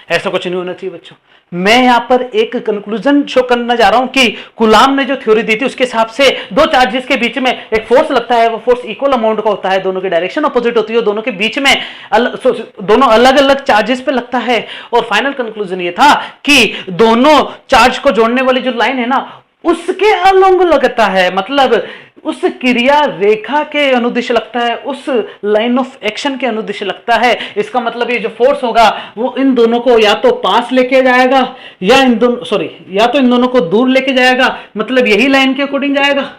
ऐसा कुछ नहीं होना चाहिए बच्चों। मैं यहां पर एक कंक्लूजन शो करना जा रहा हूं कि कुलाम ने जो थ्योरी दी थी उसके हिसाब से दो चार्जेस के बीच में एक फोर्स लगता है, वो फोर्स इक्वल अमाउंट का होता है, दोनों की डायरेक्शन अपोजिट होती है, दोनों के बीच में दोनों अलग अलग चार्जेस पे लगता है। और फाइनल कंक्लूजन ये था कि दोनों चार्ज को जोड़ने वाली जो लाइन है ना उसके अलोंग लगता है, मतलब उस क्रिया रेखा के अनुदिश लगता है, उस लाइन ऑफ एक्शन के अनुदिश लगता है। इसका मतलब ये जो फोर्स होगा वो इन दोनों को या तो पास लेके जाएगा या या तो इन दोनों को दूर लेके जाएगा, मतलब यही लाइन के अकॉर्डिंग जाएगा,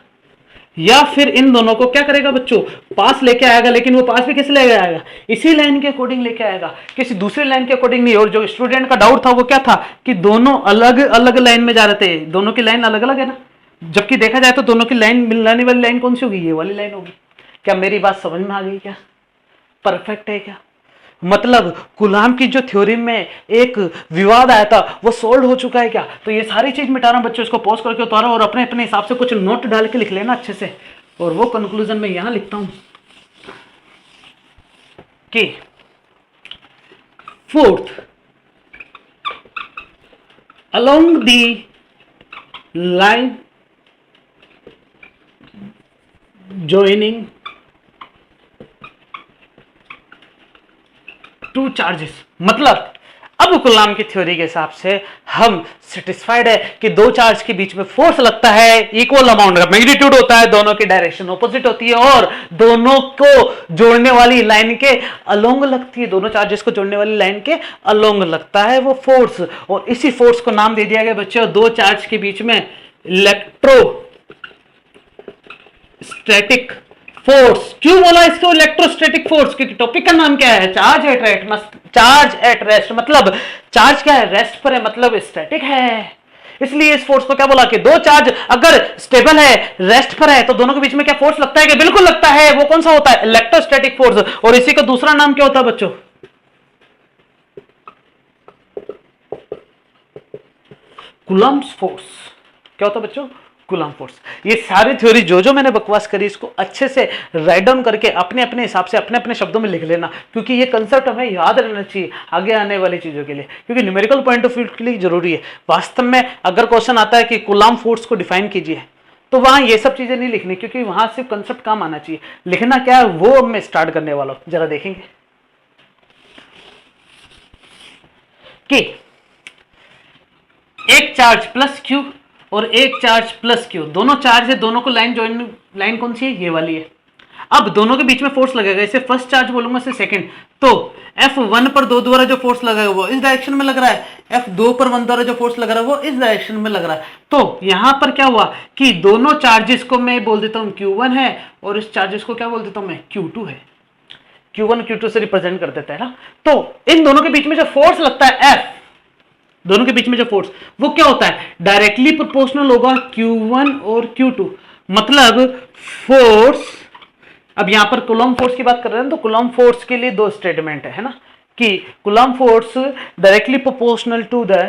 या फिर इन दोनों को क्या करेगा बच्चों? पास लेके आएगा। लेकिन वो पास भी किस लेके आएगा? इसी लाइन के अकॉर्डिंग लेके आएगा, किसी दूसरी लाइन के अकॉर्डिंग नहीं। और जो स्टूडेंट का डाउट था वो क्या था कि दोनों अलग अलग लाइन में जा रहे थे, दोनों की लाइन अलग अलग है ना, जबकि देखा जाए तो दोनों की लाइन मिलाने वाली लाइन कौन सी होगी? ये वाली लाइन होगी। क्या मेरी बात समझ में आ गई? क्या परफेक्ट है? क्या मतलब कुलाम की जो थ्योरी में एक विवाद आया था वो सोल्व हो चुका है क्या? तो ये सारी चीज मिटा रहा हूं बच्चों, इसको पॉज करके उतारो और अपने अपने हिसाब से कुछ नोट डाल के लिख लेना अच्छे से। और वो कंक्लूजन में यहां लिखता हूं कि fourth, along the line joining to charges, मतलब अब कुलाम की थ्योरी के हिसाब से हम सेटिस्फाइड है कि दो चार्ज के बीच में फोर्स लगता है, इक्वल अमाउंट का मैग्नीट्यूड होता है, दोनों की डायरेक्शन ऑपोजिट होती है और दोनों को जोड़ने वाली लाइन के अलोंग लगती है, दोनों चार्जेस को जोड़ने वाली लाइन के अलोंग लगता है वो फोर्स। और इसी फोर्स को नाम दे दिया गया बच्चों दो चार्ज के बीच में इलेक्ट्रो स्टैटिक फोर्स। क्यों बोला इसको इलेक्ट्रोस्टैटिक फोर्स? क्योंकि टॉपिक का नाम क्या है? Charge at rest. Charge at rest मतलब चार्ज क्या है? रेस्ट पर है, मतलब स्टैटिक है। इसलिए इस फोर्स को क्या बोला कि दो चार्ज अगर स्टेबल है, रेस्ट पर है, तो दोनों के बीच में क्या फोर्स लगता है? कि बिल्कुल लगता है। वो कौन सा होता है? Electrostatic force. और इसी का दूसरा नाम क्या होता है बच्चों? Coulomb's force. क्या होता है बच्चों? Coulomb force. ये सारी थ्योरी जो मैंने बकवास करी इसको अच्छे से राइट डाउन करके अपने अपने हिसाब से अपने अपने शब्दों में लिख लेना, क्योंकि ये कंसेप्ट हमें याद रहना चाहिए आगे आने वाली चीजों के लिए, क्योंकि न्यूमेरिकल पॉइंट ऑफ व्यू के लिए जरूरी है। वास्तव में अगर क्वेश्चन आता है कि कूलम्ब फोर्स को डिफाइन कीजिए तो वहां ये सब चीजें नहीं लिखनी, क्योंकि वहां सिर्फ कंसेप्ट काम आना चाहिए। लिखना क्या है वो अब मैं स्टार्ट करने वाला हूं, जरा देखेंगे कि एक चार्ज प्लस क्यू और एक चार्ज प्लस क्यू, दोनों चार्ज है, दोनों को लाइन कौन सी है? ये वाली है। अब दोनों के बीच में फोर्स लगेगा, इसे फर्स्ट चार्ज बोलूंगा, इसे सेकंड। तो F1 पर 2 द्वारा जो फोर्स लगेगा वो इस डायरेक्शन में लग रहा है, F2 पर 1 द्वारा जो फोर्स लग रहा है वो इस डायरेक्शन में लग रहा है। तो यहां पर क्या हुआ कि दोनों चार्जेस को मैं बोल देता हूं Q1 है और इस चार्जेस को क्या बोल देता हूं मैं? Q2 है। Q1 Q2 से रिप्रेजेंट कर देता है ना। तो इन दोनों के बीच में जो फोर्स लगता है F, दोनों के बीच में जो फोर्स वो क्या होता है? डायरेक्टली प्रोपोर्शनल होगा Q1 और Q2। मतलब फोर्स, अब यहां पर कूलम्ब फोर्स की बात कर रहे हैं तो कूलम्ब फोर्स के लिए दो स्टेटमेंट है ना, कि Coulomb force directly proportional to the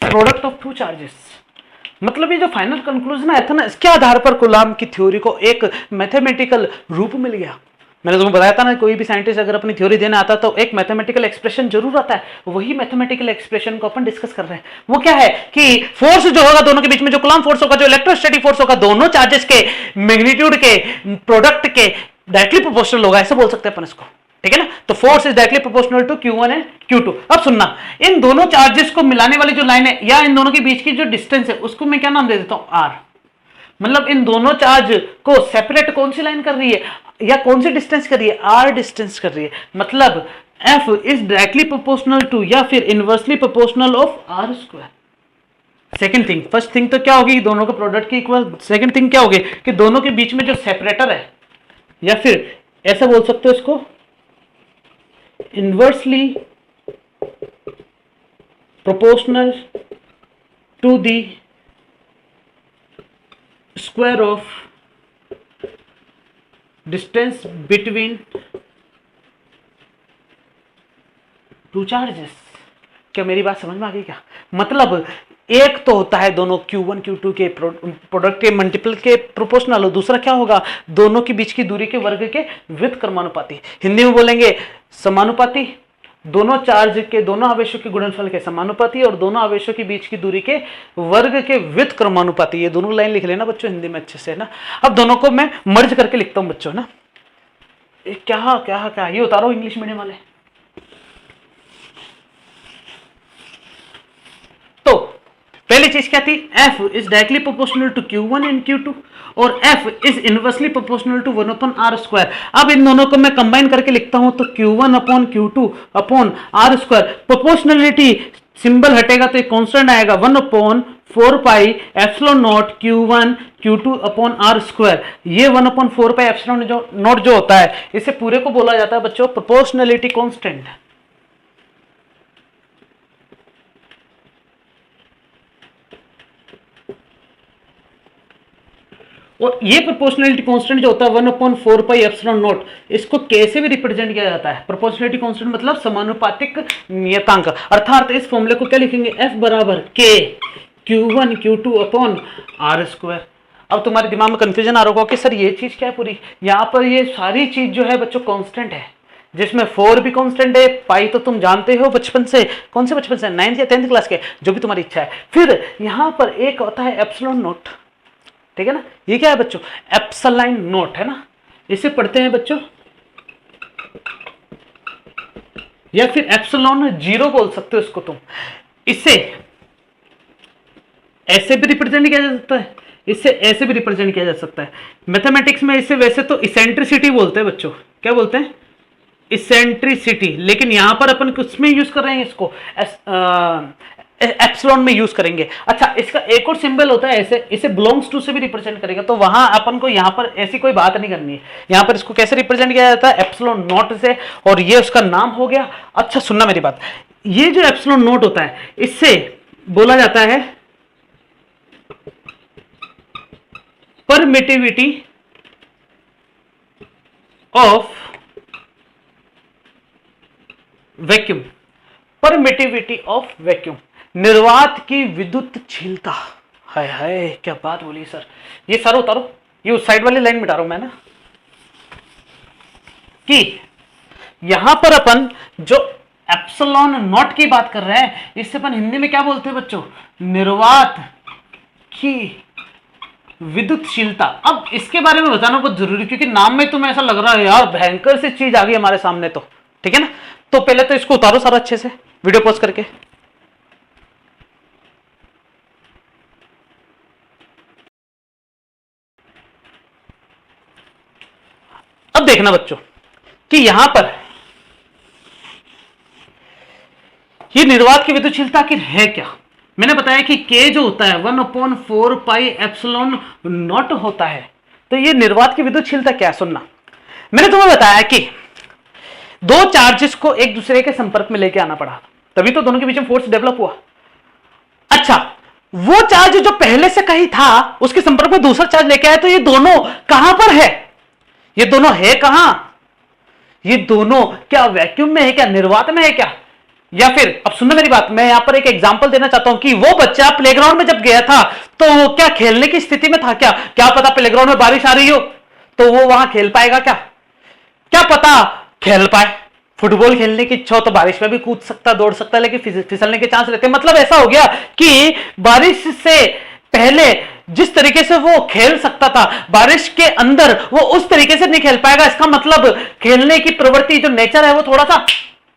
product of two charges. मतलब ये जो फाइनल कंक्लूजन आया था ना, इसके आधार पर कूलम्ब की थ्योरी को एक मैथमेटिकल रूप मिल गया। मैंने तुम्हें बताया था ना, कोई भी साइंटिस्ट अगर अपनी थ्योरी देना आता तो एक मैथमेटिकल एक्सप्रेशन जरूर आता है। वही मैथमेटिकल एक्सप्रेशन को अपन डिस्कस कर रहे हैं। वो क्या है कि फोर्स जो होगा दोनों के बीच में, जो कूलम्ब फोर्स होगा, जो इलेक्ट्रोस्टैटिक फोर्स होगा, दोनों चार्जेस के मैग्नीट्यूड के प्रोडक्ट के डायरेक्टली प्रोपोर्शनल होगा, ऐसे बोल सकते हैं अपन इसको। ठीक है ना। तो force is directly proportional to Q1 and Q2। अब सुनना, इन दोनों चार्जेस को मिलाने वाली जो लाइन है या इन दोनों के बीच की जो डिस्टेंस है उसको मैं क्या नाम दे देता हूं? R। मतलब इन दोनों चार्ज को सेपरेट कौन सी लाइन कर रही है या कौन सी डिस्टेंस कर रही है? R डिस्टेंस कर रही है। मतलब F is directly proportional to या फिर inversely proportional of R square. Second thing, first thing तो क्या होगी? दोनों के प्रोडक्ट की इक्वल। सेकेंड थिंग क्या होगी कि दोनों के बीच में जो सेपरेटर है या फिर ऐसे बोल सकते हो इसको, inversely proportional to the square of distance between two charges. क्या मेरी बात समझ में आ गई क्या? मतलब एक तो होता है दोनों Q1 Q2 के प्रोडक्ट के मल्टीपल के प्रोपोर्शनल, और दूसरा क्या होगा, दोनों के बीच की दूरी के वर्ग के व्युत्क्रमानुपाती क्रमानुपाती। हिंदी में बोलेंगे समानुपाती, दोनों चार्ज के दोनों आवेशों के गुणनफल के समानुपाती, और दोनों आवेशों के बीच की दूरी के वर्ग के व्युत्क्रमानुपाती क्रमानुपाती। ये दोनों लाइन लिख लेना बच्चों हिंदी में अच्छे से, है ना। अब दोनों को मैं मर्ज करके लिखता हूं बच्चों, ना। क्या क्या क्या ये उतारो इंग्लिश मीडियम वाले। तो पहली चीज क्या थी, F is directly proportional to Q1 and Q2, और F is inversely proportional to 1/r²। अब इन दोनों को मैं कंबाइन करके लिखता हूं तो Q1/Q2/r²। प्रोपोर्शनलिटी सिंबल हटेगा तो एक कांस्टेंट आएगा 1/4πε0 Q1 Q2/r²। ये 1/4πε0 जो होता है, इसे पूरे को बोला जाता है बच्चों प्रोपोर्शनलिटी कांस्टेंट। और ये प्रोपोर्शनलिटी कांस्टेंट जो होता है 1/4πε0, इसको कैसे भी रिप्रेजेंट किया जाता है, प्रोपोर्शनलिटी कांस्टेंट मतलब समानुपातिक नियतांक। अर्थात इस फॉर्मूले को क्या लिखेंगे, F बराबर K Q1 Q2/r²। अब तुम्हारे दिमाग में कंफ्यूजन आ रहा होगा कि सर ये चीज क्या है पूरी, यहां पर ये सारी चीज जो है बच्चों कांस्टेंट है, जिसमें 4 भी कांस्टेंट है, पाई तो तुम जानते हो बचपन से, कौन से बचपन से, 9th या 10th क्लास के, जो भी तुम्हारी इच्छा है। फिर यहां पर एक होता है एप्सिलॉन नोट, ठीक है ना। ये क्या है बच्चों, एप्सिलॉन नोट, है ना। इसे पढ़ते हैं बच्चों, या फिर एप्सिलॉन 0 बोल सकते हो इसको तुम। इसे ऐसे भी रिप्रेजेंट किया जा सकता है, इससे ऐसे भी रिप्रेजेंट किया जा सकता है। मैथमेटिक्स में इसे वैसे तो इसेंट्रिसिटी बोलते हैं बच्चों, क्या बोलते हैं, इसेंट्रिसिटी। लेकिन यहां पर अपन किसमें यूज कर रहे हैं इसको, एप्सिलॉन में यूज करेंगे। अच्छा, इसका एक और सिंबल होता है ऐसे, इसे बिलोंग्स टू से भी रिप्रेजेंट करेगा, तो वहां अपन को यहां पर ऐसी कोई बात नहीं करनी है। यहां पर इसको कैसे रिप्रेजेंट किया जाता है, एप्सिलॉन नोट से, और ये उसका नाम हो गया। अच्छा सुनना मेरी बात, ये जो एप्सिलॉन नोट होता है, इससे बोला जाता है permittivity of vacuum, permittivity of vacuum, निर्वात की विद्युतशीलता। हाय हाय क्या बात बोली सर। ये सर उतारो, ये उस साइड वाली लाइन मिटा रहा हूं मैं, ना, कि यहां पर अपन जो एप्सिलॉन नॉट की बात कर रहे हैं, इससे अपन हिंदी में क्या बोलते हैं बच्चों, निर्वात की विद्युतशीलता। अब इसके बारे में बताना बहुत जरूरी, क्योंकि नाम में तुम्हें ऐसा लग रहा है यार भयंकर सी चीज आ गई हमारे सामने, तो ठीक है ना। तो पहले तो इसको उतारो सारा अच्छे से, वीडियो पॉज करके। अब देखना बच्चों कि यहां पर ये निर्वात की विद्युतशीलता आखिर है क्या। मैंने बताया कि K जो होता है 1/4πε0 होता है। तो ये निर्वात की विद्युतशीलता क्या है, सुनना। मैंने तुम्हें बताया कि दो चार्जेस को एक दूसरे के संपर्क में लेके आना पड़ा, तभी तो दोनों के बीच में फोर्स डेवलप हुआ। अच्छा, वो चार्ज जो पहले से कहीं था उसके संपर्क में दूसरा चार्ज लेके आया, तो ये दोनों कहां पर है, ये दोनों है कहां, ये दोनों क्या वैक्यूम में है, क्या निर्वात में है क्या, या फिर अब सुनना मेरी बात, मैं यहां पर एक एग्जांपल देना चाहता हूं कि वो बच्चा प्लेग्राउंड में जब गया था तो वो क्या खेलने की स्थिति में था, क्या पता प्लेग्राउंड में बारिश आ रही हो तो वो वहां खेल पाएगा, क्या पता खेल पाए। फुटबॉल खेलने की इच्छा हो तो बारिश में भी कूद सकता, दौड़ सकता, लेकिन फिसलने के चांस रहते हैं। मतलब ऐसा हो गया कि बारिश से पहले जिस तरीके से वो खेल सकता था, बारिश के अंदर वो उस तरीके से नहीं खेल पाएगा। इसका मतलब खेलने की प्रवृत्ति जो नेचर है वो थोड़ा सा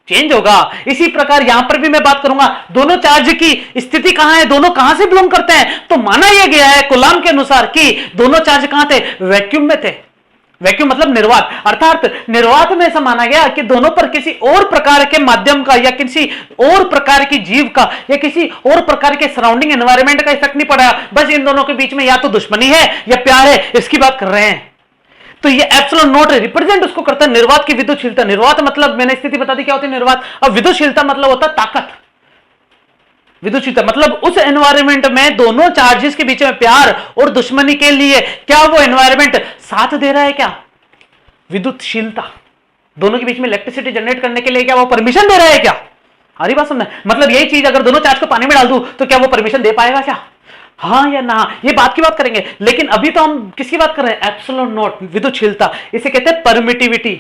चेंज होगा। इसी प्रकार यहां पर भी मैं बात करूंगा, दोनों चार्ज की स्थिति कहां है, दोनों कहां से बिलोंग करते हैं, तो माना यह गया है कूलाम के अनुसार कि दोनों चार्ज कहां थे, वैक्यूम में थे। वैक्यूम मतलब निर्वात, अर्थात निर्वात में ऐसा माना गया कि दोनों पर किसी और प्रकार के माध्यम का या किसी और प्रकार की जीव का या किसी और प्रकार के सराउंडिंग एनवायरनमेंट का इफेक्ट नहीं पड़ा, बस इन दोनों के बीच में या तो दुश्मनी है या प्यार है, इसकी बात कर रहे हैं। तो ये एप्सिलॉन नॉट रिप्रेजेंट उसको करता है निर्वात की विद्युतशीलता। निर्वात मतलब मैंने स्थिति बता दी क्या होती है निर्वात, और विद्युतशीलता मतलब होता है ताकत। विद्युतशीलता मतलब उस एनवायरनमेंट में दोनों चार्जेस के बीच में प्यार और दुश्मनी के लिए क्या वो एनवायरनमेंट साथ दे रहा है, क्या विद्युतशीलता दोनों के बीच में इलेक्ट्रिसिटी जनरेट करने के लिए क्या वो परमिशन दे रहा है क्या? हरी बात समझना, मतलब यही चीज अगर दोनों चार्ज को पानी में डाल दूं तो क्या वो परमिशन दे पाएगा क्या? हाँ या ना, ये बात की बात करेंगे। लेकिन अभी तो हम किसकी बात कर रहे हैं? एप्सिलॉन नॉट विद्युतशीलता, इसे कहते हैं परमिटिविटी।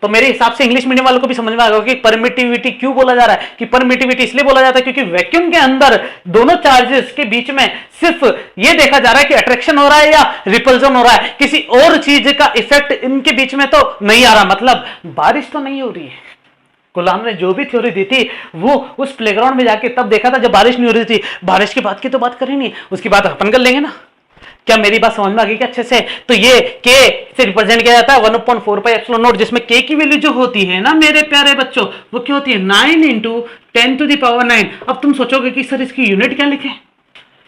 तो मेरे हिसाब से इंग्लिश मीडियम वालों को भी समझ में आ गया कि परमिटिविटी क्यों बोला जा रहा है। कि परमिटिविटी इसलिए बोला जाता है क्योंकि वैक्यूम के अंदर दोनों चार्जेस के बीच में सिर्फ ये देखा जा रहा है कि अट्रैक्शन हो रहा है या रिपल्जन हो रहा है, किसी और चीज का इफेक्ट इनके बीच में तो नहीं आ रहा। मतलब बारिश तो नहीं हो रही है। गुलाम ने जो भी थ्योरी दी थी वो उस प्लेग्राउंड में जाके तब देखा था जब बारिश नहीं हो रही थी। बारिश की बात की तो बात करें नहीं, उसकी बात अपन कर लेंगे ना। क्या मेरी बात समझ में आ गई क्या अच्छे से? तो ये के से रिप्रेजेंट किया जाता है 1/4 पाई एप्सिलॉन नॉट, जिसमें के की वैल्यू जो होती है ना मेरे प्यारे बच्चों, वो क्या होती है 9 × 10⁻⁹। अब तुम सोचोगे कि सर इसकी यूनिट क्या लिखे?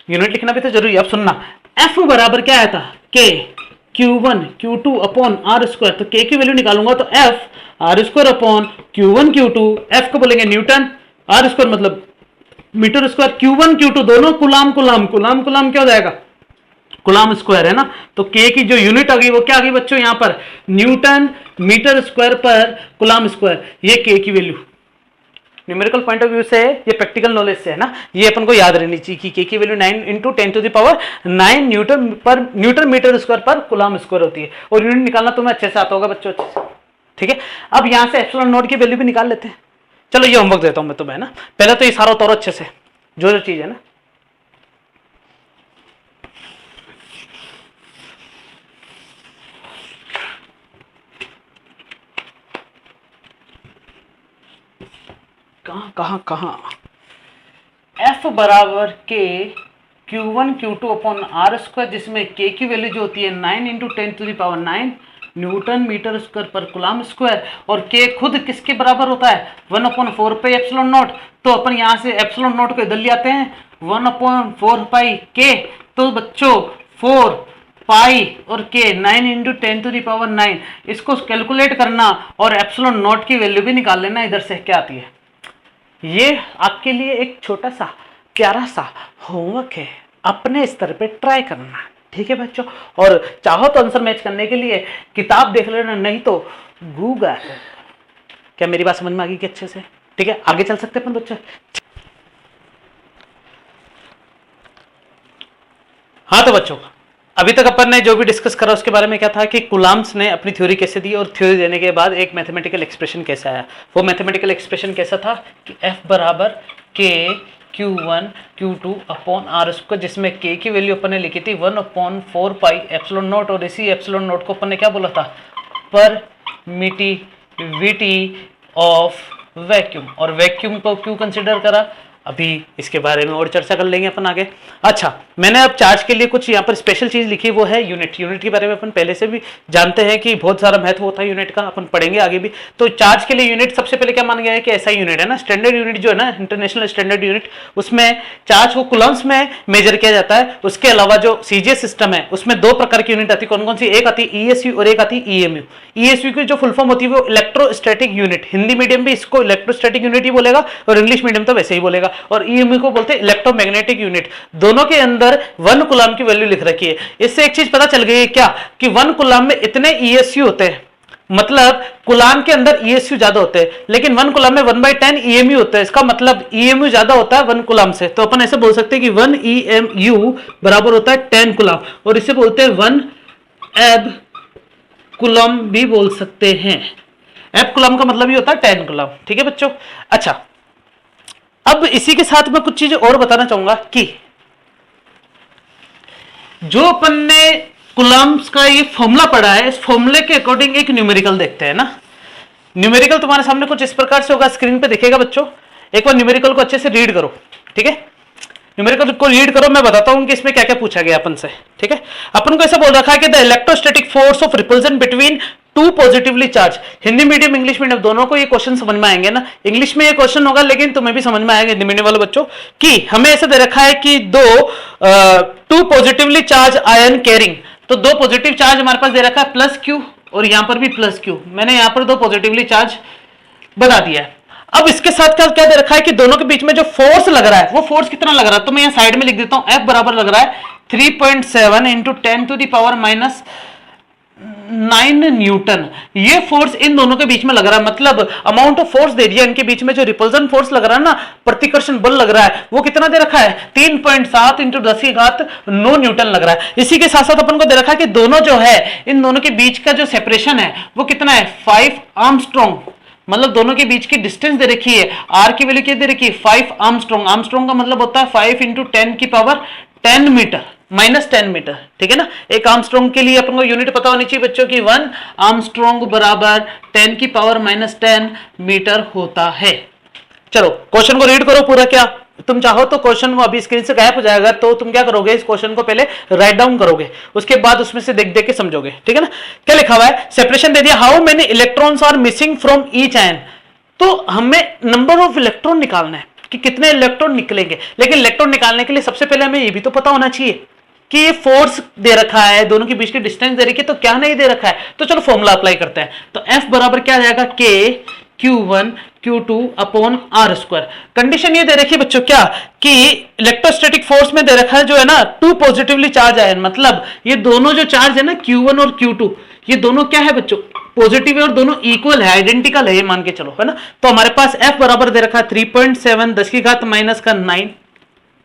यूनिट लिखना भी तो जरूरी है। अब सुनना, एफ बराबर क्या आया था? के Q1 Q2 अपॉन R²। तो के की वैल्यू निकालूंगा तो F R² upon Q1 Q2, F को बोलेंगे न्यूटन, R² मतलब मीटर स्क्वायर, Q1 Q2 दोनों कुलाम कुलाम, कुलाम कुलाम क्या हो जाएगा? कुलाम स्क्वायर है ना। तो के की जो यूनिट आ गई वो क्या आ गई बच्चों? यहां पर न्यूटन मीटर स्क्वायर पर कुलाम स्क्वायर, ये के की value. Numerical point of view से, ये प्रैक्टिकल नॉलेज से है ना, ये अपन को याद रहनी चाहिए कि के की वैल्यू 9 × 10⁻⁹ न्यूटन मीटर स्क्वायर पर कुलाम स्क्वायर होती है। और यूनिट निकालना तुम्हें अच्छे से आता होगा बच्चों, अच्छे से, ठीक है। अब यहां से एप्सिलॉन नॉट की वैल्यू भी निकाल लेते हैं। चलो ये होमवर्क देता हूं मैं तुम्हें ना, पहले तो ये सारा उतारो अच्छे से जो जो चीज है ना। कहां एफ बराबर के Q1 Q2 अपॉन R², जिसमें के की वैल्यू जो होती है 9 × 10⁹ न्यूटन मीटर स्क्वायर पर कुलाम स्क्वायर, और के खुद किसके बराबर होता है? 1/4 पाई एप्सिलॉन नॉट। तो अपन यहां से एप्सिलॉन नॉट को इधर ले आते हैं, 1/4 पाई के, तो बच्चों 4 पाई और के 9 × 10⁹, इसको कैलकुलेट करना और एप्सिलॉन नॉट की वैल्यू भी निकाल लेना इधर से क्या आती है। ये आपके लिए एक छोटा सा प्यारा सा होमवर्क है, अपने स्तर पे ट्राई करना, ठीक है बच्चों। और चाहो तो आंसर मैच करने के लिए किताब देख लेना, नहीं तो गूगल। क्या मेरी बात समझ में आ गई कि अच्छे से? ठीक है, आगे चल सकते अपन बच्चे। हाँ तो बच्चों, अभी तक अपन ने जो भी डिस्कस करा उसके बारे में क्या था कि कुलाम्स ने अपनी थ्योरी कैसे दी, और थ्योरी देने के बाद एक मैथमेटिकल एक्सप्रेशन कैसे आया। वो मैथमेटिकल एक्सप्रेशन कैसा था कि F बराबर के Q1 Q2 अपॉन R², जिसमें के की वैल्यू अपन ने लिखी थी 1/4 पाई एप्सिलॉन नॉट, और इसी एप्सिलॉन नॉट को अपन ने क्या बोला था? Permittivity of vacuum. और वैक्यूम को क्यों कंसिडर करा, अभी इसके बारे में और चर्चा कर लेंगे अपन आगे। अच्छा, मैंने अब चार्ज के लिए कुछ यहाँ पर स्पेशल चीज लिखी, वो है यूनिट। यूनिट के बारे में अपन पहले से भी जानते हैं कि बहुत सारा महत्व होता है यूनिट का, अपन पढ़ेंगे आगे भी। तो चार्ज के लिए यूनिट सबसे पहले क्या माना गया है कि ऐसा यूनिट है ना, स्टैंडर्ड यूनिट जो है ना, इंटरनेशनल स्टैंडर्ड यूनिट, उसमें चार्ज को कुलम्स में मेजर किया जाता है। उसके अलावा जो सीजीएस सिस्टम है उसमें दो प्रकार की यूनिट आती है। कौन कौन सी? एक आती है ईएसयू और एक आती है ईएमयू। ईएसयू की जो फुल फॉर्म होती है वो इलेक्ट्रोस्टैटिक यूनिट, हिंदी मीडियम भी इसको इलेक्ट्रोस्टैटिक यूनिट ही बोलेगा और इंग्लिश मीडियम तो वैसे ही बोलेगा। और ईएमयू को बोलते हैं इलेक्ट्रोमैग्नेटिक यूनिट। दोनों के अंदर 1 कूलम की वैल्यू लिख रखी है। इससे एक चीज पता चल गई है क्या कि 1 कूलम में इतने ईएसयू होते हैं, मतलब कूलम के अंदर ईएसयू ज्यादा होते हैं, लेकिन 1 कूलम में 1/10 ईएमयू होता है। इसका मतलब ईएमयू ज्यादा होता है 1 कूलम से। तो अपन ऐसे बोल सकते हैं कि 1 ईएमयू बराबर होता है 10 कूलम, और इसे बोलते हैं 1 एब कूलम भी बोल सकते हैं। एब कूलम का मतलब ही होता है 10 कूलम, ठीक है बच्चों। अच्छा, अब इसी के साथ मैं कुछ चीजें और बताना चाहूंगा कि जो अपन ने कूलम्स का ये फॉर्मूला पढ़ा है, इस फॉर्मूले के अकॉर्डिंग एक न्यूमेरिकल देखते हैं ना। न्यूमेरिकल तुम्हारे सामने कुछ इस प्रकार से होगा, स्क्रीन पे दिखेगा बच्चों। एक बार न्यूमेरिकल को अच्छे से रीड करो, ठीक है। न्यूमेरिकल को रीड करो, मैं बताता हूं कि इसमें क्या क्या पूछा गया अपन से। ठीक है, अपन को ऐसा बोल रखा है कि the electrostatic force of repulsion between two positively charge. Hindi medium English medium दोनों को ये क्वेश्चन समझ में आएंगे ना, इंग्लिश में ये क्वेश्चन होगा लेकिन तुम्हें भी समझ में आएगा हिंदी मीडियम वाले बच्चों, कि हमें ऐसे दे रखा है कि two positively charge ion carrying, तो दो पॉजिटिव चार्ज हमारे पास दे रखा है प्लस क्यू और यहां पर भी प्लस क्यू, मैंने यहां पर दो पॉजिटिवली चार्ज बता दिया है। अब इसके साथ क्या दे रखा है कि दोनों के बीच में जो फोर्स लग रहा है वो फोर्स कितना लग रहा है, तो मैं यहां साइड में लिख देता हूं, F बराबर लग रहा है 3.7 into 10 to the power minus 9 newton. ये फोर्स इन दोनों के बीच में लग रहा है, मतलब अमाउंट ऑफ फोर्स दे दिया इनके बीच में, जो रिपल्जन फोर्स लग रहा है ना, प्रतिकर्षण बल लग रहा है, वो कितना दे रखा है 3.7 इंटू 10 की घात 9 न्यूटन लग रहा है। इसी के साथ साथ अपन को दे रखा है कि दोनों जो है इन दोनों के बीच का जो सेपरेशन है वो कितना है 5 आर्मस्ट्रॉन्ग, मतलब दोनों के बीच की डिस्टेंस दे रखी है, आर की वैल्यू क्या दे रखी है 5 आर्मस्ट्रॉन्ग। आर्मस्ट्रॉन्ग का मतलब होता है 5 इंटू 10 की पावर 10 मीटर माइनस 10 मीटर। ठीक है ना, एक आर्मस्ट्रॉन्ग के लिए अपन को यूनिट पता होनी चाहिए बच्चों की 1 आर्मस्ट्रॉन्ग बराबर 10 की पावर माइनस 10 मीटर होता है। चलो क्वेश्चन को रीड करो पूरा, क्या तुम चाहो तो क्वेश्चन को अभी स्क्रीन से गायब हो जाएगा, तो तुम क्या करोगे इस क्वेश्चन को पहले राइट डाउन करोगे, उसके बाद उसमें से देख देख के समझोगे। ठीक है ना, क्या लिखा हुआ है, सेपरेशन दे दिया, how many electrons are missing from each ion, तो हमें नंबर ऑफ इलेक्ट्रॉन निकालना है कि कितने इलेक्ट्रॉन निकलेंगे, लेकिन इलेक्ट्रॉन निकालने के लिए सबसे पहले हमें ये भी तो पता होना चाहिए कि ये फोर्स दे रखा है, दोनों के बीच की डिस्टेंस दे रखी है, तो क्या नहीं दे रखा है, तो चलो फॉर्मूला अप्लाई करते हैं। तो F बराबर क्या आ जाएगा K Q1 Q2 upon R square. Condition ये दे रखी है बच्चों क्या कि इलेक्ट्रोस्टैटिक फोर्स में दे रखा है जो है ना टू पॉजिटिवली चार्ज आयन, मतलब ये दोनों जो चार्ज है ना Q1 और Q2 ये दोनों क्या है बच्चों पॉजिटिव है और दोनों इक्वल है, आइडेंटिकल है, ये मान के चलो है ना। तो हमारे पास F बराबर दे रखा है 3.7 10 की घात माइनस का 9,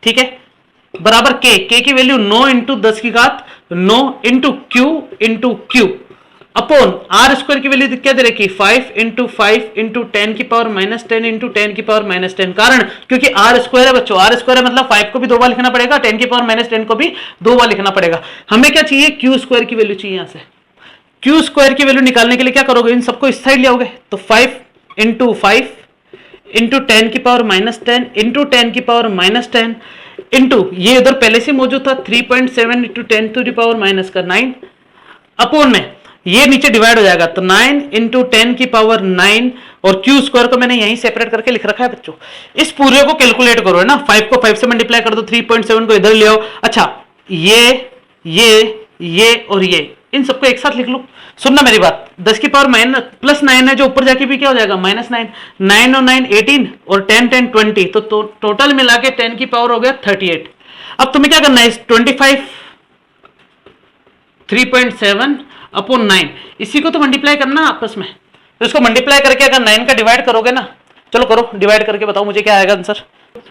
ठीक है, बराबर K की वैल्यू 9 इंटू 10 की घात 9 into Q upon R square की वैल्यू क्या दे रखी 5 इंटू 10 की पावर माइनस 10 इंटू 10 की पावर माइनस 10, कारण क्योंकि आर स्क्वायर है बच्चों, आर स्क्वायर है मतलब 5 को भी 2 बार लिखना पड़ेगा, 10 की पावर माइनस 10 को भी 2 बार लिखना पड़ेगा। हमें क्या चाहिए क्यू स्क्वायर की वैल्यू चाहिए, यहां से क्यू स्क्वायर की वैल्यू निकालने के लिए क्या करोगे, इन सबको इस साइड ले आओगे, तो 5 इंटू 10 की पावर माइनस 10 इंटू 10 की पावर माइनस 10 इंटू ये उधर पहले से मौजूद था 3.7 into 10 to the power minus का 9 अपॉन में ये नीचे डिवाइड हो जाएगा, तो 9 इंटू 10 की पावर 9 और क्यू स्क्वायर को मैंने यहीं सेपरेट करके लिख रखा है बच्चों। इस पूरे को कैलकुलेट करो है ना, 5 को 5 से मल्टीप्लाई कर दो, 3.7 को इधर ले आओ, अच्छा ये और ये इन सबको एक साथ लिख लो। सुनना मेरी बात, 10 की पावर माइनस प्लस 9 है जो ऊपर जाके भी क्या हो जाएगा माइनस 9, 9 और 9 18 और 10 10 20, तो टोटल मिला के 10 की पावर हो गया 38। अब तुम्हें क्या करना है, 25 3.7 अपॉन 9 इसी को तो मल्टीप्लाई करना आपस में, तो इसको मल्टीप्लाई करके अगर 9 का डिवाइड करोगे ना, चलो करो डिवाइड करके बताओ मुझे क्या आएगा आंसर।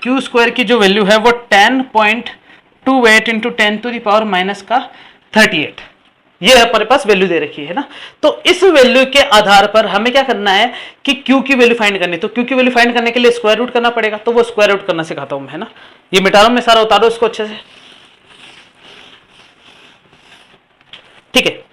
क्यू स्क्वायर की जो वैल्यू है वो 10.28 into 10 to the power minus का 38, ये हमारे पास वैल्यू दे रखी है ना। तो इस वैल्यू के आधार पर हमें क्या करना है कि क्यू की वैल्यू फाइंड करनी, तो क्यू की वैल्यू फाइंड करने के लिए स्क्वायर रूट करना पड़ेगा, तो वो स्क्वायर रूट करना सिखाता हूं मैं, है ना। ये मिटा रहा हूं मैं सारा, उतारो इसको अच्छे से, ठीक है।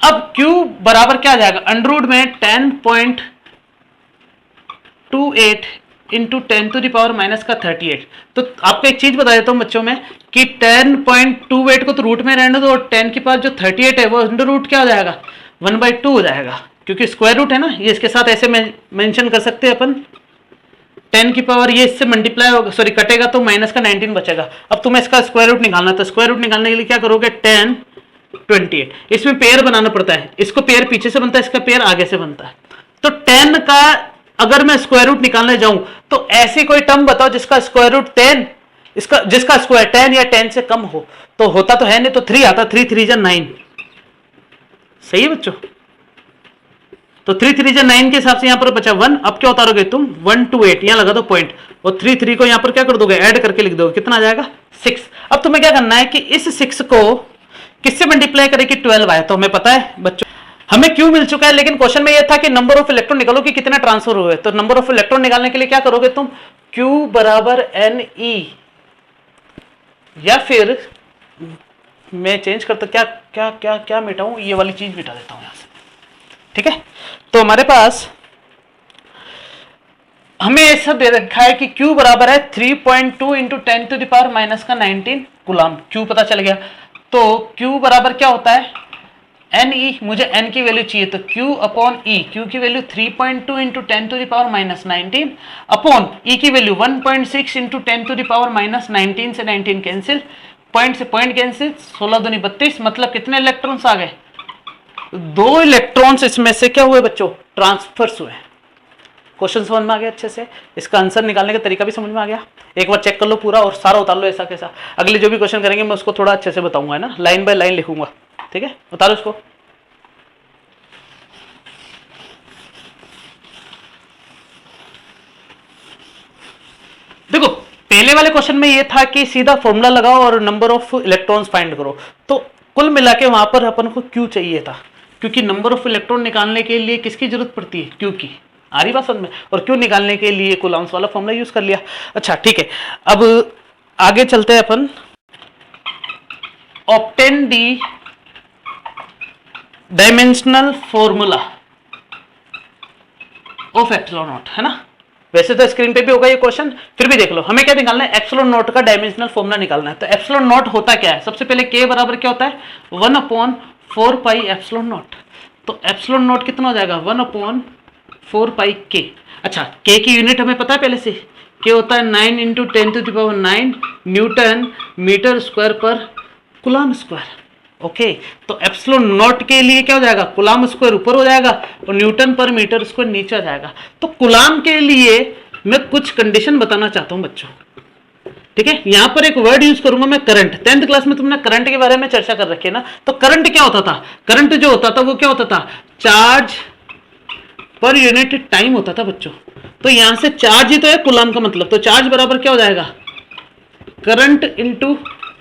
अब Q बराबर क्या आ जाएगा, अंडर रूट में 10.28 into 10 to the power minus का 38। तो आपको एक चीज बता देता हूं बच्चों में कि 10.28 को तो रूट में रहने दो और 10 की पावर जो 38 है वो अंडर रूट क्या हो जाएगा 1/2 हो जाएगा, क्योंकि स्क्वायर रूट है ना, ये इसके साथ ऐसे मेंशन कर सकते हैं अपन। 10 की पावर ये इससे मल्टीप्लाई होगा, सॉरी कटेगा तो माइनस का 19 बचेगा। अब तुम्हें इसका स्क्वायर रूट निकालना, तो स्क्वायर रूट निकालने के लिए क्या करोगे 10.28, इसमें पेयर बनाना पड़ता है, इसको पेयर पीछे से बनता है, इसका पेयर आगे से बनता है। तो 10 का अगर मैं स्क्वायर रूट निकालने जाऊं तो ऐसी कोई टर्म बताओ जिसका स्क्वायर रूट 10 जिसका स्क्वायर 10 या 10 से कम हो, तो होता तो है नहीं, तो 3 आता, 3 3 9, सही है बच्चों। तो 3 3 9 के हिसाब से यहां पर बचा 1, अब क्या उतारोगे तुम 128 यहां लगा दो पॉइंट, और 3 3 को यहां पर क्या कर दोगे ऐड करके लिख दोगे, कितना आ जाएगा 6। अब तुम्हें क्या करना है कि इस 6 को किससे मल्टीप्लाई करें कि 12 आए, तो हमें पता है बच्चों हमें क्यू मिल चुका है, लेकिन क्वेश्चन में यह था कि नंबर ऑफ इलेक्ट्रॉन निकालो कि कितना ट्रांसफर हुए। तो नंबर ऑफ इलेक्ट्रॉन निकालने के लिए क्या करोगे तुम, Q बराबर NE, या फिर मैं चेंज करता क्या क्या क्या क्या मिटाऊं, ये वाली चीज मिटा देता हूं यहां से, ठीक है। तो हमारे पास हमें ऐसा दे रखा है कि Q बराबर है 3.2 इंटू 10⁻⁻⁻19 गुलाम। Q पता चल गया, तो Q बराबर क्या होता है Ne, मुझे N की वैल्यू चाहिए, तो Q अपॉन E, Q की वैल्यू 3.2 इंटू 10⁻⁻19 अपॉन E की वैल्यू 1.6 इंटू 10⁻⁻19 से 19 कैंसिल, पॉइंट से पॉइंट कैंसिल, 16 दूनी 32, मतलब कितने इलेक्ट्रॉन्स आ गए, 2 इलेक्ट्रॉन्स इसमें से क्या हुए बच्चों, ट्रांसफर्स हुए। क्वेश्चन समझ में आ गया अच्छे से, इसका आंसर निकालने का तरीका भी समझ में आ गया। एक बार चेक कर लो पूरा और सारा उतार लो ऐसा कैसा। अगले जो भी क्वेश्चन करेंगे मैं उसको थोड़ा अच्छे से बताऊंगा, है ना, लाइन बाय लाइन लिखूंगा, ठीक है। उतारो इसको। देखो पहले वाले क्वेश्चन में ये था कि सीधा फॉर्मूला लगाओ और नंबर ऑफ इलेक्ट्रॉन्स फाइंड करो, तो कुल मिला के वहां पर अपन को क्यू चाहिए था, क्योंकि नंबर ऑफ इलेक्ट्रॉन निकालने के लिए किसकी जरूरत पड़ती है, क्यू की। आ रही बात समझ में, और क्यू निकालने के लिए कूलम्ब्स वाला फॉर्मूला यूज कर लिया। अच्छा ठीक है, अब आगे चलते हैं अपन। Obtain the dimensional formula of epsilon not, है ना। वैसे तो स्क्रीन पे भी होगा ये क्वेश्चन, फिर भी देख लो। हमें क्या निकालना है, एप्सिलॉन नॉट का डायमेंशनल फॉर्मूला निकालना है। तो एप्सिलॉन नॉट होता क्या है, सबसे पहले के बराबर क्या होता है, 1/4 पाई एप्सिलॉन नॉट। तो एप्सिलॉन नॉट कितना हो जाएगा, 1/4 पाई के। अच्छा के की यूनिट हमें पता है पहले से, के होता है 9 इंटू 10⁹ न्यूटन मीटर स्क्वायर पर कूलम्ब स्क्वायर। ओके, तो एप्सिलॉन नॉट के लिए क्या हो जाएगा, कूलम्ब स्क्वायर ऊपर हो जाएगा और न्यूटन पर मीटर स्क्वायर नीचे आ जाएगा। तो कूलम्ब के लिए मैं कुछ कंडीशन बताना चाहता हूं बच्चों, ठीक है। यहां पर एक वर्ड यूज करूंगा मैं, करंट। 10th क्लास में तुमने करंट के बारे में चर्चा कर रखी है ना। तो करंट क्या होता था, करंट जो होता था वो क्या होता था, चार्ज पर यूनिट टाइम होता था बच्चों। तो यहां से चार्ज ही तो है कूलम्ब का मतलब, तो चार्ज बराबर क्या हो जाएगा, करंट इंटू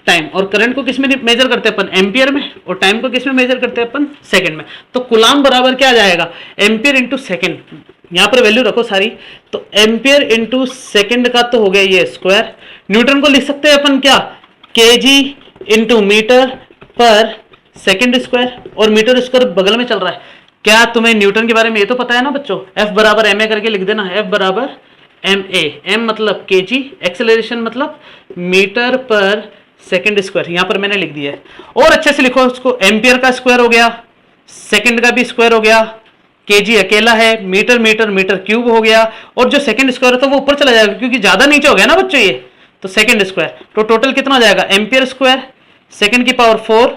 टाइम। और करंट को किस में मेजर करते हैं अपन, एम्पियर में, और टाइम को किस में मेजर करते हैं अपन, सेकंड में। तो कूलम्ब बराबर क्या आ जाएगा, एम्पियर इंटू सेकंड। यहां पर वैल्यू रखो सारी, तो एम्पियर इंटू सेकंड का तो हो गया ये स्क्वायर। न्यूटन को लिख सकते हैं अपन क्या, केजी इंटू मीटर पर सेकंड स्क्वायर, और मीटर स्क्वायर बगल में चल रहा है। क्या तुम्हें न्यूटन के बारे में ये तो पता है ना बच्चों, एफ बराबर एम ए करके लिख देना, एफ बराबर एम ए, एम मतलब केजी, एक्सेलरेशन मतलब मीटर पर सेकंड स्क्वायर, यहां पर मैंने लिख दिया है। और अच्छे से लिखो उसको, एम्पियर का स्क्वायर हो गया, सेकंड का भी स्क्वायर हो गया, केजी अकेला है, मीटर मीटर मीटर क्यूब हो गया, और जो सेकंड स्क्वायर था वो ऊपर चला जाएगा क्योंकि ज्यादा नीचे हो गया ना बच्चों ये, तो सेकंड स्क्वायर। तो टोटल कितना हो जाएगा, एम्पियर स्क्वायर सेकंड की power 4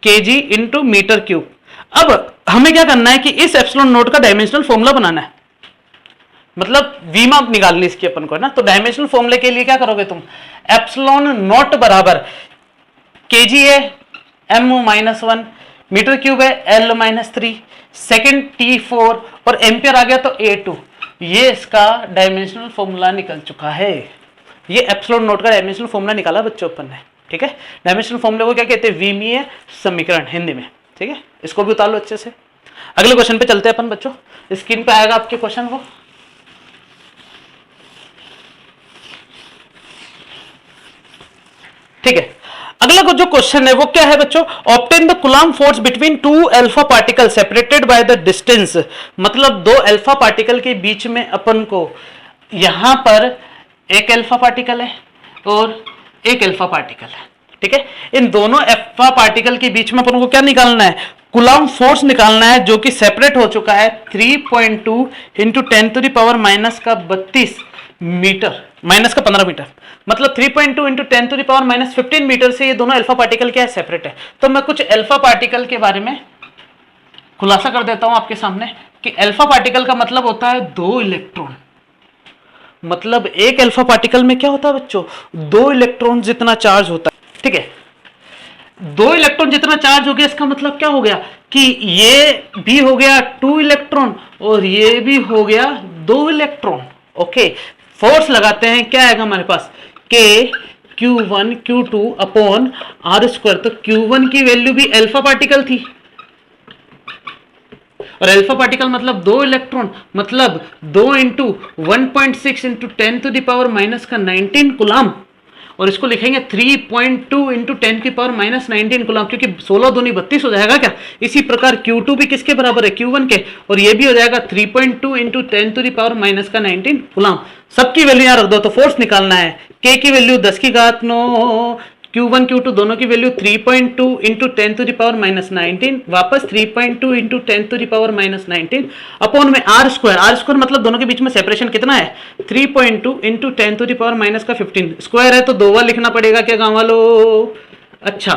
KG into metre cube. अब हमें क्या करना है कि इस एप्सिलॉन नोट का डायमेंशनल फॉर्मूला बनाना है, मतलब वी माप निकालनी इसकी अपन को, है ना। तो डायमेंशनल फॉर्मूले के लिए क्या करोगे तुम, एप्सिलॉन नॉट बराबर केजी है m-1, मीटर क्यूब है L-3, सेकंड T4, और एम्पियर आ गया तो A2। ये इसका डायमेंशनल फॉर्मूला निकल चुका है। ये एप्सिलॉन नॉट का डायमेंशनल फॉर्मूला निकाला बच्चों अपन ने, ठीक है। डायमेंशनल फॉर्मूले को क्या कहते हैं, विमीय समीकरण हिंदी में, ठीक है। इसको भी उतार लो अच्छे से। अगले क्वेश्चन पे चलते हैं अपन बच्चों, स्क्रीन पे आएगा आपके क्वेश्चन को। ठीक है, अगला जो क्वेश्चन है वो क्या है बच्चों, obtain the coulomb force between 2 alpha particle separated by the distance. मतलब 2 अल्फा पार्टिकल के बीच में अपन को, यहां पर एक अल्फा पार्टिकल है और एक अल्फा पार्टिकल है, ठीक है। इन दोनों अल्फा पार्टिकल के बीच में अपन को क्या निकालना है, कूलम्ब फोर्स निकालना है, जो कि सेपरेट हो चुका है 3.2 इंटू 10⁻32 मीटर, माइनस का 15 मीटर, मतलब 3.2 इंटू 10⁻15 मीटर से ये दोनों अल्फा पार्टिकल क्या है, सेपरेट है। तो मैं कुछ अल्फा पार्टिकल के बारे में खुलासा कर देता हूं आपके सामने कि अल्फा पार्टिकल का मतलब होता है 2 इलेक्ट्रॉन। मतलब एक अल्फा पार्टिकल में क्या होता है बच्चों, 2 इलेक्ट्रॉन जितना चार्ज होता है, ठीक है। 2 इलेक्ट्रॉन जितना चार्ज हो गया, इसका मतलब क्या हो गया कि ये भी हो गया 2 इलेक्ट्रॉन और ये भी हो गया 2 इलेक्ट्रॉन। ओके, फोर्स लगाते हैं, क्या आएगा हमारे पास, के Q1 Q2 upon R square. तो Q1 की वैल्यू भी अल्फा पार्टिकल थी, और अल्फा पार्टिकल मतलब 2 इलेक्ट्रॉन, मतलब 2 इंटू 1.6 इंटू 10⁻⁻⁹ कूलम्ब। और इसको लिखेंगे 3.2 इंटू 10⁻⁻19 कूलम, क्योंकि 16 दूनी 32 हो जाएगा क्या। इसी प्रकार Q2 भी किसके बराबर है, Q1 के, और ये भी हो जाएगा 3.2 इंटू 10⁻⁻19 कूलम। सबकी वैल्यू यहां रख दो, तो फोर्स निकालना है। K की वैल्यू 10⁹ Q1 Q2 दोनों की वैल्यू 3.2 इंटू 10⁻⁻19, वापस 3.2 इंटू 10⁻⁻19 अपॉन में R स्क्वायर मतलब दोनों के बीच में सेपरेशन कितना है, 3.2 इंटू 10⁻⁻15 स्क्वायर है तो 2 बार लिखना पड़ेगा क्या गांव वालों। अच्छा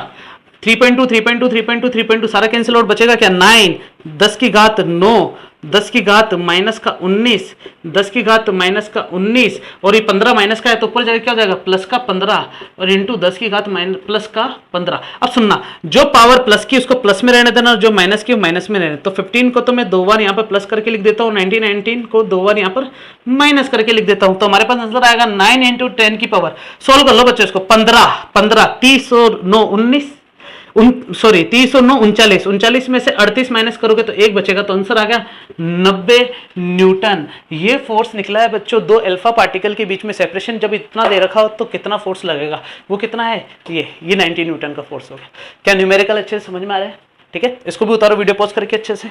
3.2 3.2 3.2 3.2 सारा कैंसिल और बचेगा क्या, 9 10⁻9 10⁻⁻19 10⁻⁻19 और ये 15 माइनस का है तो ऊपर जाएगा क्या हो जाएगा प्लस का 15 और इंटू 10⁻⁻ प्लस का 15। अब सुनना, जो पावर प्लस की उसको प्लस में रहने देना और जो माइनस की माइनस में रहने। तो 15 को तो मैं 2 बार यहाँ पर प्लस करके लिख देता हूँ, 19 को 2 बार यहाँ पर माइनस करके लिख देता हूँ। तो हमारे पास आंसर आएगा 9 इंटू 10 की पावर। सोल्व कर लो बच्चों इसको, 15 30 और 9 19 सॉरी 30 और 9 39 39 में से 38 माइनस करोगे तो 1 बचेगा, तो आंसर आ गया 90 न्यूटन। ये फोर्स निकला है बच्चों दो अल्फा पार्टिकल के बीच में सेपरेशन जब इतना दे रखा हो तो कितना फोर्स लगेगा, वो कितना है, ये 90 न्यूटन का फोर्स हो गया। क्या न्यूमेरिकल अच्छे से समझ में आ रहा है, ठीक है। इसको भी उतारो वीडियो पॉज करके अच्छे से।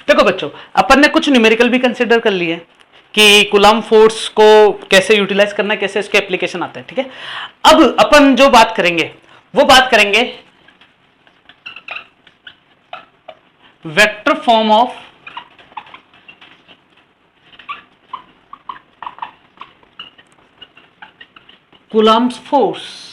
देखो बच्चों, अपन ने कुछ न्यूमेरिकल भी कंसीडर कर लिए कि कूलम्ब फोर्स को कैसे यूटिलाइज करना है, कैसे इसके एप्लीकेशन आते हैं, ठीक है। अब अपन जो बात करेंगे वो बात करेंगे vector form of coulomb force.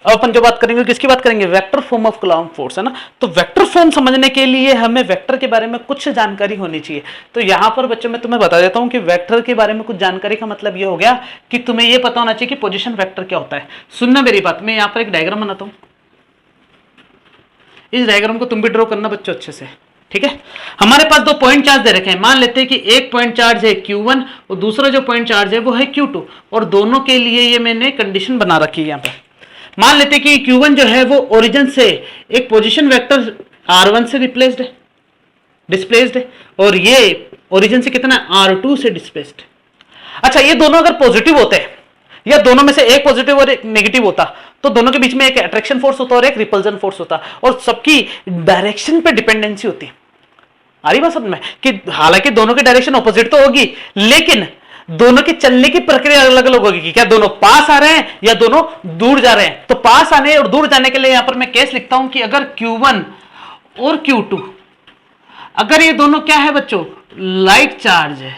अब अपन जो बात करेंगे किसकी बात करेंगे, vector form of coulomb force, है ना। तो वेक्टर फॉर्म समझने के लिए हमें वेक्टर के बारे में कुछ जानकारी होनी चाहिए। तो यहां पर बच्चों मैं तुम्हें बता देता हूं कि वेक्टर के बारे में कुछ जानकारी का मतलब ये हो गया कि तुम्हें ये पता होना चाहिए कि पोजीशन वेक्टर क्या होता है। सुनना मेरी बात, मैं यहां पर एक डायग्राम बनाता हूं, इस डायग्राम को तुम भी ड्रॉ करना बच्चों अच्छे से, ठीक है। हमारे पास दो पॉइंट चार्ज दे रखे हैं, मान लेते हैं कि एक पॉइंट चार्ज है Q1 और दूसरा जो पॉइंट चार्ज है वो है Q2, और दोनों के लिए ये मैंने कंडीशन बना रखी है। यहाँ पे मान लेते हैं कि Q1 जो है वो ओरिजिन से एक पोजीशन वेक्टर R1 से डिस्प्लेस्ड है और ये ओरिजिन से कितना R2 से डिस्प्लेस्ड। अच्छा, ये दोनों अगर पॉजिटिव होते हैं या दोनों में से एक पॉजिटिव और एक नेगेटिव होता तो दोनों के बीच में एक अट्रैक्शन फोर्स होता और एक रिपल्जन फोर्स होता और सबकी डायरेक्शन पे डिपेंडेंसी होती। आ रही बात समझ में कि हालांकि दोनों की डायरेक्शन ऑपोजिट तो होगी लेकिन दोनों के चलने की प्रक्रिया अलग अलग होगी कि क्या दोनों पास आ रहे हैं या दोनों दूर जा रहे हैं। तो पास आने और दूर जाने के लिए यहां पर मैं केस लिखता हूं कि अगर Q1 और Q2 अगर ये दोनों क्या है बच्चों, लाइक चार्ज है।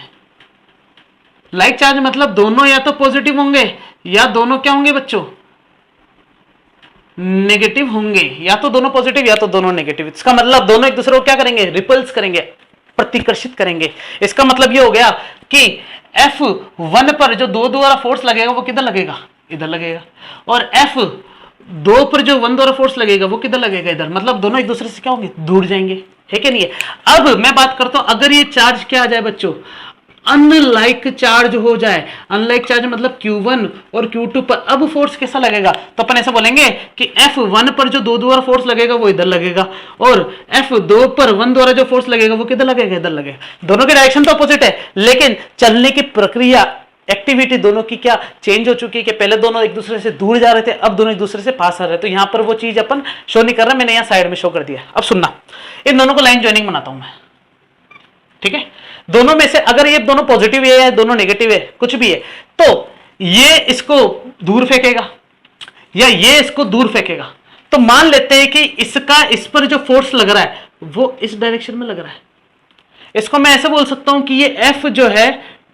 लाइक चार्ज मतलब दोनों या तो पॉजिटिव होंगे या दोनों क्या होंगे बच्चों, नेगेटिव होंगे, या तो दोनों पॉजिटिव या तो दोनों नेगेटिव। इसका मतलब दोनों एक दूसरे को क्या करेंगे, रिपल्स करेंगे, प्रतिकर्षित करेंगे। इसका मतलब ये हो गया कि F1 पर जो दो द्वारा फोर्स लगेगा वो किधर लगेगा, इधर लगेगा, और F2 पर जो 1 द्वारा फोर्स लगेगा वो किधर लगेगा, इधर। मतलब दोनों एक दूसरे से क्या होंगे, दूर जाएंगे, है कि नहीं है। अब मैं बात करता हूं अगर ये चार्ज क्या आ जाए बच्चों, अनलाइक चार्ज हो जाए। अनलाइक चार्ज मतलब Q1 और Q2 पर अब फोर्स कैसा लगेगा, तो अपन ऐसा बोलेंगे कि F1 पर जो 2 द्वारा फोर्स लगेगा वो इधर लगेगा और F2 पर 1 द्वारा जो फोर्स लगेगा वो किधर लगेगा, इधर लगेगा। दोनों की डायरेक्शन तो अपोजिट है लेकिन चलने की प्रक्रिया, एक्टिविटी दोनों की क्या चेंज हो चुकी है कि पहले दोनों एक दूसरे से दूर जा रहे थे, अब दोनों एक दूसरे से पास आ रहे हैं। तो यहां पर वो चीज अपन शो नहीं कर रहा, मैंने यहां साइड में शो कर दिया। अब सुनना, इन दोनों को लाइन ज्वाइनिंग बनाता हूं मैं, ठीक है। दोनों में से अगर ये दोनों पॉजिटिव है या दोनों नेगेटिव है, कुछ भी है, तो ये इसको दूर फेंकेगा या ये इसको दूर फेंकेगा। तो मान लेते हैं कि इसका इस पर जो फोर्स लग रहा है वो इस डायरेक्शन में लग रहा है। इसको मैं ऐसे बोल सकता हूं कि ये F जो है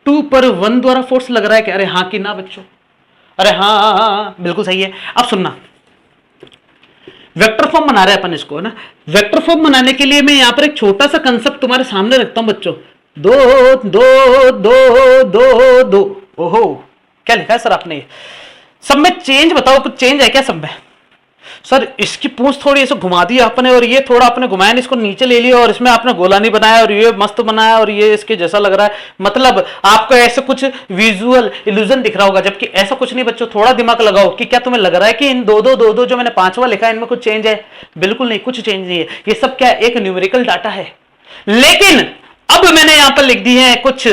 2 पर 1 द्वारा फोर्स लग रहा है। क्या, अरे हाँ कि ना बच्चों, अरे हाँ बिल्कुल सही है। अब सुनना, वेक्टर फॉर्म बना रहे हैं अपन इसको, है ना। वेक्टर फॉर्म बनाने के लिए मैं यहां पर एक छोटा सा कंसेप्ट तुम्हारे सामने रखता हूं बच्चों, 2 2 2 2 2, ओहो, क्या लिखा है सर आपने? सब में चेंज बताओ, कुछ चेंज है क्या सब में? सर इसकी पूंछ थोड़ी ऐसे घुमा दी आपने, और ये थोड़ा आपने घुमाया नहीं, इसको नीचे ले लिया और इसमें आपने गोला नहीं बनाया और ये मस्त बनाया और ये इसके जैसा लग रहा है। मतलब आपको ऐसे कुछ विजुअल इल्यूजन दिख रहा होगा, जबकि ऐसा कुछ नहीं बच्चों। थोड़ा दिमाग लगाओ कि क्या तुम्हें लग रहा है कि इन दो जो मैंने पांचवा लिखा है इनमें कुछ चेंज है? बिल्कुल नहीं, कुछ चेंज नहीं है। ये सब क्या है? एक न्यूमेरिकल डाटा है। लेकिन अब मैंने यहां पर लिख दी है कुछ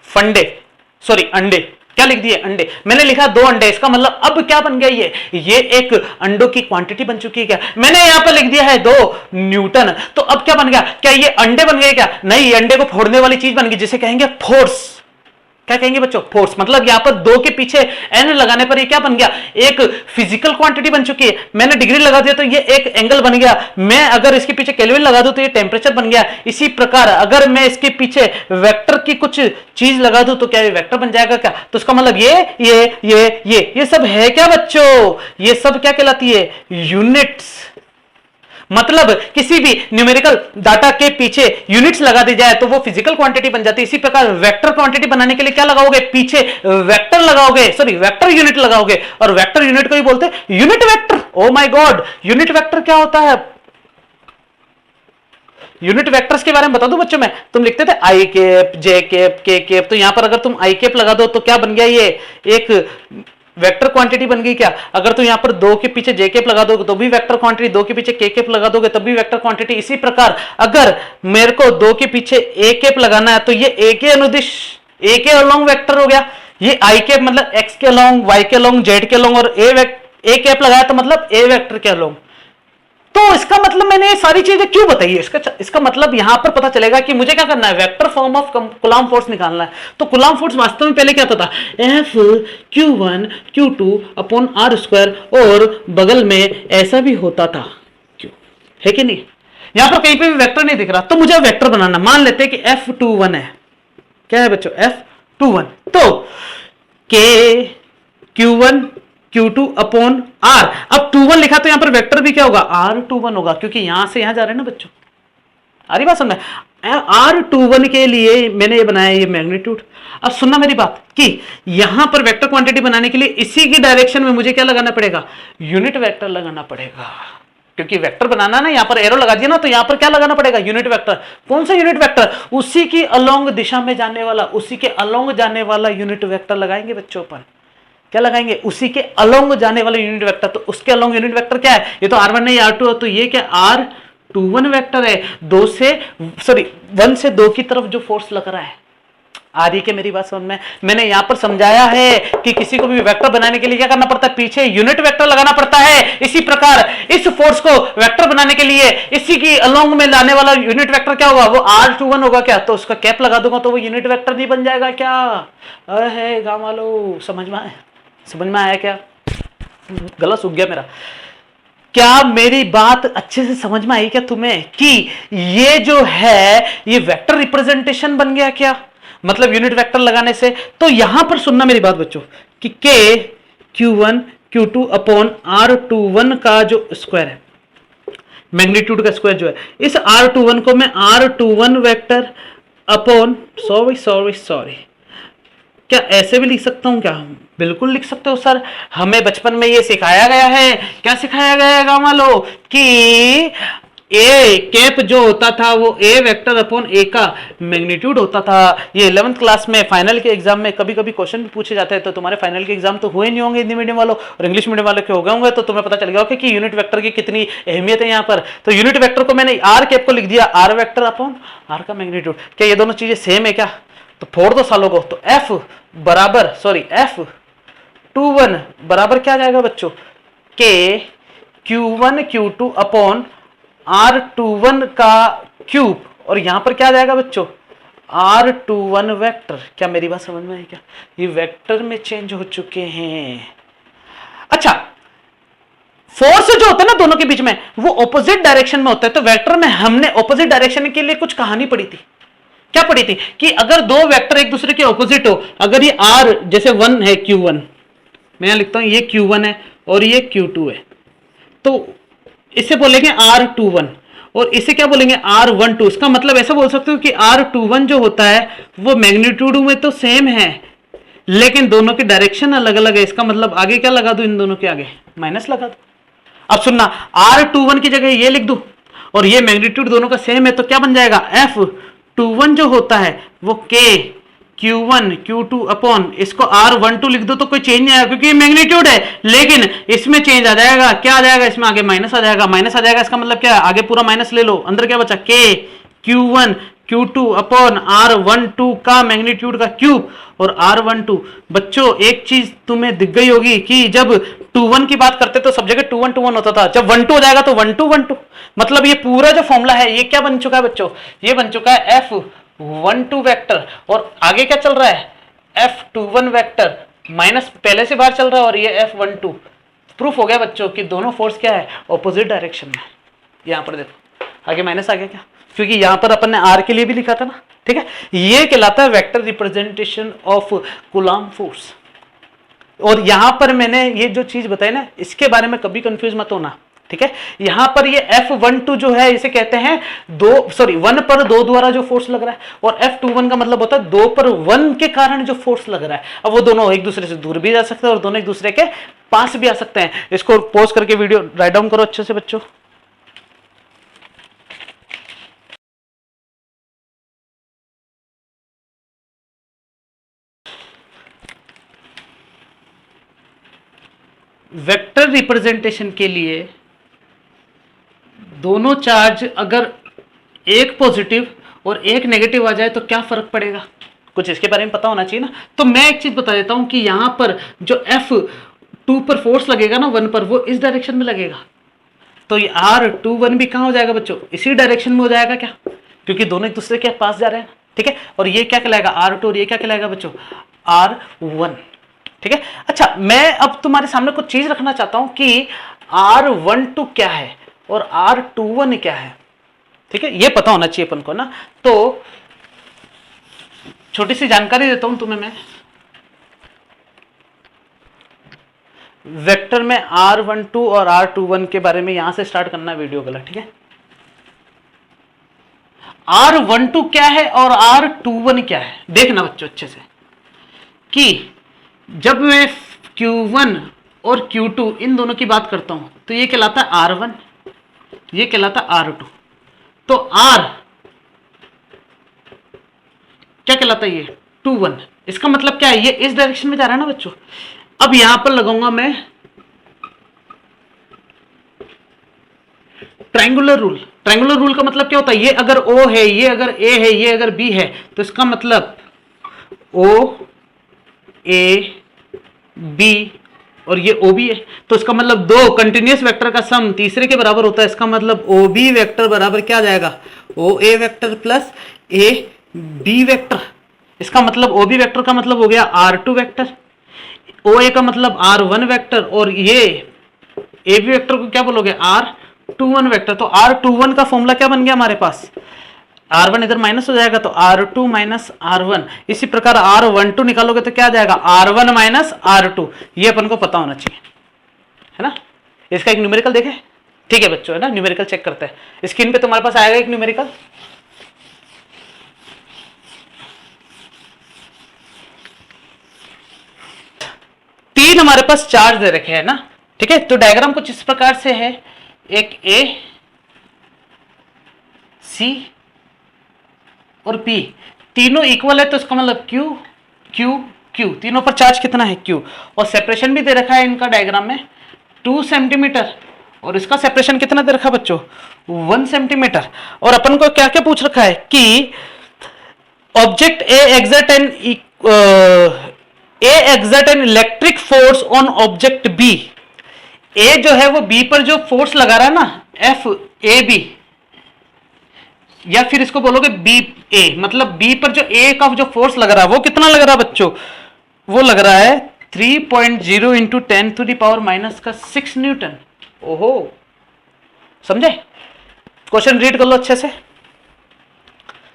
फंडे, सॉरी अंडे। क्या लिख दिए? अंडे। मैंने लिखा 2 अंडे, इसका मतलब अब क्या बन गया? ये एक अंडों की क्वांटिटी बन चुकी है क्या? मैंने यहां पर लिख दिया है 2 न्यूटन। तो अब क्या बन गया? क्या ये अंडे बन गए क्या? नहीं, ये अंडे को फोड़ने वाली चीज बन गई जिसे कहेंगे फोर्स। क्या कहेंगे बच्चों? फोर्स। मतलब यहां पर 2 के पीछे एन लगाने पर ये क्या बन गया? एक फिजिकल क्वांटिटी बन चुकी है। मैंने डिग्री लगा दिया तो ये एक एंगल बन गया। मैं अगर इसके पीछे केल्विन लगा दूं तो ये टेम्परेचर बन गया। इसी प्रकार अगर मैं इसके पीछे वेक्टर की कुछ चीज लगा दूं तो क्या ये वेक्टर बन जाएगा क्या? तो इसका मतलब ये सब है क्या बच्चों? ये सब क्या कहलाती है? यूनिट्स। मतलब किसी भी न्यूमेरिकल डाटा के पीछे यूनिट्स लगा दी जाए तो वो फिजिकल क्वांटिटी बन जाती है। इसी प्रकार वेक्टर क्वांटिटी बनाने के लिए क्या लगाओगे? पीछे वेक्टर लगाओगे, सॉरी वेक्टर यूनिट लगाओगे, और वेक्टर यूनिट को ही बोलते हैं unit vector. Oh my God, unit vector क्या होता है? यूनिट वेक्टर्स के बारे में बता दूं बच्चों मैं। तुम लिखते थे आई कैप, जे कैप, के कैप, तो यहां पर अगर तुम आई कैप लगा दो तो क्या बन गया? ये एक वेक्टर क्वांटिटी बन गई क्या? अगर तुम यहां पर 2 के पीछे जे कैप लगा दोगे तो भी वेक्टर क्वांटिटी, 2 के पीछे के कैप लगा दोगे तब भी वेक्टर क्वांटिटी। इसी प्रकार अगर मेरे को 2 के पीछे ए कैप लगाना है तो ये ए के अनुदिश, ए के अलोंग वेक्टर हो गया। ये आई कैप मतलब एक्स के अलोंग, वाई के अलोंग, जेड के अलोंग, और ए कैप लगाया तो मतलब ए वेक्टर के अलोंग। तो इसका मतलब मैंने ये सारी चीजें क्यों बताई है? इसका मतलब यहां पर पता चलेगा कि मुझे क्या करना है? Vector form of coulomb force निकालना है। तो कूलम्ब फोर्स वास्तव में पहले क्या था? F Q1 Q2 upon R square, और बगल में ऐसा भी होता था क्यों, है कि नहीं? यहां पर कहीं पे भी वेक्टर नहीं दिख रहा, तो मुझे वेक्टर बनाना। मान लेते हैं कि F21 है। क्या है बच्चों? F21। तो K Q1 Q2 upon R। अब 21 लिखा तो यहां पर वेक्टर भी क्या होगा? R21 होगा, क्योंकि यहां से यहां जा रहे हैं ना बच्चों। आ रही बात समझ में? R21 के लिए मैंने ये बनाया ये मैग्नीट्यूड। अब सुनना मेरी बात कि यहां पर वेक्टर क्वांटिटी बनाने के लिए इसी की डायरेक्शन में मुझे क्या लगाना पड़ेगा? यूनिट वेक्टर लगाना पड़ेगा। क्योंकि वेक्टर बनाना ना, यहां पर एरो लगा दिया ना, तो यहां पर क्या लगाना पड़ेगा? Unit vector. कौन सा यूनिट वेक्टर? उसी की अलोंग दिशा में जाने वाला, उसी के अलोंग जाने वाला यूनिट वेक्टर लगाएंगे बच्चों अपन। क्या लगाएंगे? उसी के अलोंग जाने वाले यूनिट वेक्टर। तो उसके अलोंग यूनिट वेक्टर क्या है? ये तो R1 नहीं R2 है, तो ये क्या R21 वेक्टर है। 1 से 2 की तरफ जो फोर्स लग रहा है। आ रही है मेरी बात समझ में? मैंने यहां पर समझाया है कि किसी को भी वेक्टर बनाने के लिए क्या करना पड़ता है? पीछे यूनिट वेक्टर लगाना पड़ता है। इसी प्रकार इस फोर्स को वेक्टर बनाने के लिए इसी की अलोंग में लाने वाला यूनिट वेक्टर क्या होगा? वो R21 होगा क्या? तो उसका कैप लगा दूंगा तो वो यूनिट वेक्टर नहीं बन जाएगा क्या? अरे गांव वालों, समझ में आया क्या? गला सूख गया मेरा। क्या मेरी बात अच्छे से समझ में आई क्या तुम्हें कि ये जो है ये वेक्टर रिप्रेजेंटेशन बन गया क्या? मतलब यूनिट वेक्टर लगाने से। तो यहां पर सुनना मेरी बात बच्चों कि K Q1 Q2 upon R21 का जो स्क्वायर है, मैग्नीट्यूड का स्क्वायर जो है, इस R21 को मैं R21 वेक्टर अपॉन सॉरी क्या ऐसे भी लिख सकता हूं क्या? बिल्कुल लिख सकते हो सर। हमें बचपन में ये सिखाया गया है। क्या सिखाया गया है गाँव वालों? कि ए कैप जो होता था वो ए वेक्टर अपॉन ए का मैग्नीट्यूड होता था। ये 11th क्लास में फाइनल के एग्जाम में कभी कभी क्वेश्चन भी पूछे जाते हैं। तो तुम्हारे फाइनल के एग्जाम तो हुए नहीं होंगे हिंदी मीडियम वालों, और इंग्लिश मीडियम वालों के हो गए होंगे, तो तुम्हें पता चल गया होगा कि यूनिट वेक्टर की कितनी अहमियत है यहाँ पर। तो यूनिट वेक्टर को मैंने आर कैप को लिख दिया आर वेक्टर अपॉन आर का मैग्नीट्यूड। क्या ये दोनों चीजें सेम है क्या? तो फोड़ दो सालों को। तो F21 बराबर क्या जाएगा बच्चों? K Q1 Q2 upon R21 का क्यूब, और यहां पर क्या जाएगा बच्चों? R21 vector. क्या मेरी बात समझ में आई क्या? ये वेक्टर में चेंज हो चुके हैं। अच्छा, फोर्स जो होता है ना दोनों के बीच में, वो ऑपोजिट डायरेक्शन में होता है। तो वेक्टर में हमने ऑपोजिट डायरेक्शन के लिए कुछ कहानी पढ़ी थी। क्या पढ़ी थी? कि अगर दो वेक्टर एक दूसरे के ऑपोजिट हो, अगर ये R जैसे 1 है Q1, मैं यहां लिखता हूं ये Q1 है और ये Q2 है, तो इसे बोलेंगे R21, और इसे क्या बोलेंगे R12। इसका मतलब ऐसा बोल सकते हो कि R21 जो होता है वो मैग्नीट्यूड में तो सेम है लेकिन दोनों की डायरेक्शन अलग अलग है। इसका मतलब आगे क्या लगा दो, इन दोनों के आगे माइनस लगा दो। अब सुनना, R21 की जगह ये लिख दो और ये मैग्नीट्यूड दोनों का सेम है तो क्या बन जाएगा, F21 जो होता है वो K Q1 Q2 अपॉन इसको R12 लिख दो तो कोई चेंज नहीं आएगा क्योंकि ये मैग्नीट्यूड है, लेकिन इसमें चेंज आ जाएगा। क्या आ जाएगा, इसमें आगे माइनस आ जाएगा। माइनस आ जाएगा इसका मतलब क्या है, आगे पूरा माइनस ले लो, अंदर क्या बचा K Q1 Q2 upon R12 का मैग्नीट्यूड का क्यूब और R12। बच्चों एक चीज तुम्हें दिख गई होगी कि जब 21 की बात करते तो सब जगह 21 होता था, जब 12 हो जाएगा तो 12 मतलब ये पूरा जो फॉर्मूला है ये क्या बन चुका है बच्चों, ये बन चुका है F12 वेक्टर और आगे क्या चल रहा है F21 वेक्टर माइनस पहले से बाहर चल रहा है और ये F12। प्रूफ हो गया बच्चों कि दोनों फोर्स क्या है, ऑपोजिट डायरेक्शन में। यहां पर देखो आगे माइनस आ गया क्या, क्योंकि यहां पर अपन ने R के लिए भी लिखा था ना, ठीक है। ये कहलाता है vector representation of coulomb force. और यहां पर मैंने ये जो चीज बताई ना इसके बारे में कभी कंफ्यूज मत होना, ठीक है। यहां पर ये F12 जो है इसे कहते हैं 1 पर 2 द्वारा जो फोर्स लग रहा है और F21 का मतलब होता है 2 पर 1 के कारण जो फोर्स लग रहा है। अब वो दोनों एक दूसरे से दूर भी जा सकते हैं और दोनों एक दूसरे के पास भी आ सकते हैं। इसको पॉज करके वीडियो राइट डाउन करो अच्छे से बच्चों। वेक्टर रिप्रेजेंटेशन के लिए दोनों चार्ज अगर एक पॉजिटिव और एक नेगेटिव आ जाए तो क्या फर्क पड़ेगा, कुछ इसके बारे में पता होना चाहिए ना। तो मैं एक चीज बता देता हूं कि यहां पर जो F2 पर फोर्स लगेगा ना 1 पर, वो इस डायरेक्शन में लगेगा तो ये R21 भी कहां हो जाएगा बच्चों, इसी डायरेक्शन में हो जाएगा क्या, क्योंकि दोनों एक दूसरे के पास जा रहे हैं, ठीक है। और ये क्या कहलाएगा R2 और ये क्या कहलाएगा बच्चों R1, ठीक है। अच्छा मैं अब तुम्हारे सामने कुछ चीज रखना चाहता हूं कि R12 क्या है और R21 क्या है, ठीक है। ये पता होना चाहिए अपन को ना। तो छोटी सी जानकारी देता हूं तुम्हें मैं, वेक्टर में R12 और R21 के बारे में यहां से स्टार्ट करना वीडियो गलत, ठीक है। R12 क्या है और R21 क्या है, देखना बच्चों अच्छे से कि जब मैं Q1 और Q2 इन दोनों की बात करता हूं तो ये कहलाता है R1, ये कहलाता है R2। तो R क्या कहलाता है, ये 21। इसका मतलब क्या है, ये इस डायरेक्शन में जा रहा है ना बच्चों। अब यहां पर लगाऊंगा मैं ट्रायंगुलर रूल। ट्रायंगुलर रूल का मतलब क्या होता है, ये अगर O है, ये अगर A है, ये अगर B है तो इसका मतलब O A B और ये OB है तो इसका मतलब दो कंटिन्यूअस वेक्टर का सम तीसरे के बराबर होता है। इसका मतलब OB वेक्टर बराबर क्या आ जाएगा, OA vector plus AB vector. इसका मतलब OB वेक्टर का मतलब हो गया R2 वेक्टर, OA का मतलब R1 वेक्टर और ये AB वेक्टर को क्या बोलोगे R21 वेक्टर। तो R21 का फॉर्मूला क्या बन गया हमारे पास, R1 इधर माइनस हो जाएगा तो R2 माइनस R1। इसी प्रकार R12 निकालोगे तो क्या आ जाएगा R1 माइनस R2। ये अपन को पता होना चाहिए, है ना। इसका एक न्यूमेरिकल देखें, ठीक है बच्चों, है ना। न्यूमेरिकल चेक करते हैं, स्क्रीन पे तुम्हारे पास आएगा एक न्यूमेरिकल। तीन हमारे पास चार्ज दे रखे हैं ना, ठीक है। तो डायग्राम कुछ इस प्रकार से है, एक A C और P तीनों इक्वल है तो इसका मतलब Q Q Q, तीनों पर चार्ज कितना है Q। और सेपरेशन भी दे रखा है इनका डायग्राम में 2 सेंटीमीटर और इसका सेपरेशन कितना दे रखा है बच्चों 1 सेंटीमीटर। और अपन को क्या क्या पूछ रखा है कि object A exert an electric force on object B। A जो है वो B पर जो फोर्स लगा रहा है ना FAB, या फिर इसको बोलोगे BA, मतलब B पर जो A का जो फोर्स लग रहा है वो कितना लग रहा है बच्चों, वो लग रहा है 3.0 into 10 to the power minus का 6 न्यूटन। ओहो, समझे। क्वेश्चन रीड कर लो अच्छे से,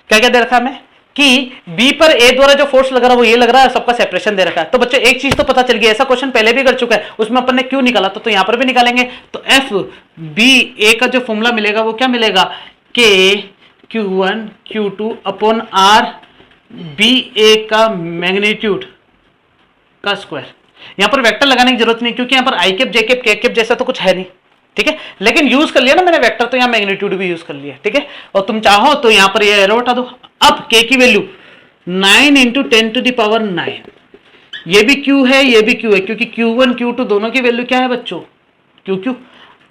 क्या क्या दे रखा है हमें कि B पर A द्वारा जो फोर्स लग रहा है वो ये लग रहा है, सबका सेपरेशन दे रखा है। तो बच्चों एक चीज तो पता चल गई, ऐसा क्वेश्चन पहले भी कर चुका है, उसमें अपन ने क्यों निकाला तो यहां पर भी निकालेंगे। तो FBA का जो फॉर्मूला मिलेगा वो क्या मिलेगा के Q1 Q2 upon R B ए का मैग्नीट्यूड का स्क्वायर। यहां पर वेक्टर लगाने की जरूरत नहीं क्योंकि यहां पर आई कैप जे कैप के कैप जैसा तो कुछ है नहीं, ठीक है, लेकिन यूज कर लिया ना मैंने वेक्टर, तो यहां मैग्नीट्यूड भी यूज कर लिया, ठीक है। और तुम चाहो तो यहां पर ये एरो हटा दो। अब के की वैल्यू 9 इंटू 10⁹9, ये भी Q है ये भी Q है, क्योंकि Q1 Q2 दोनों की वैल्यू क्या है बच्चों, Q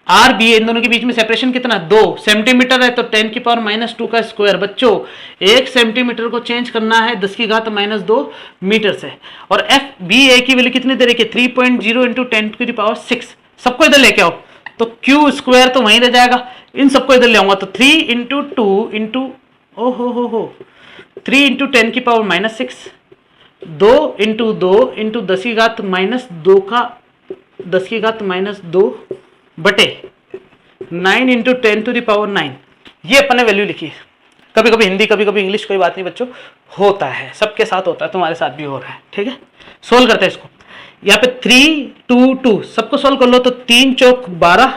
आर बी, इन दोनों के बीच में सेपरेशन कितना, 2 सेंटीमीटर है, तो 10⁻² का स्क्वायर। बच्चों 1 सेंटीमीटर को चेंज करना है 10⁻² मीटर से। और एफ बी ए की वैल्यू कितनी दे रखी है, 3.0 इंटू 10⁻6। सबको इधर लेके आओ तो Q स्क्वायर तो वहीं रह जाएगा, इन सबको इधर ले आऊंगा तो 3 इंटू 2 इंटू ओ हो 3 इंटू 10⁻6, 2 इंटू 2 इंटू 10⁻² का 10⁻² बटे 9 इंटू 10⁹9। ये अपन ने वैल्यू लिखी है। कभी कभी हिंदी कभी कभी इंग्लिश, कोई बात नहीं बच्चों, होता है, सबके साथ होता है, तुम्हारे साथ भी हो रहा है, ठीक है। सोल्व करते हैं इसको। यहाँ पे 3 2 2 सबको सोल्व कर लो तो 3 चौक 12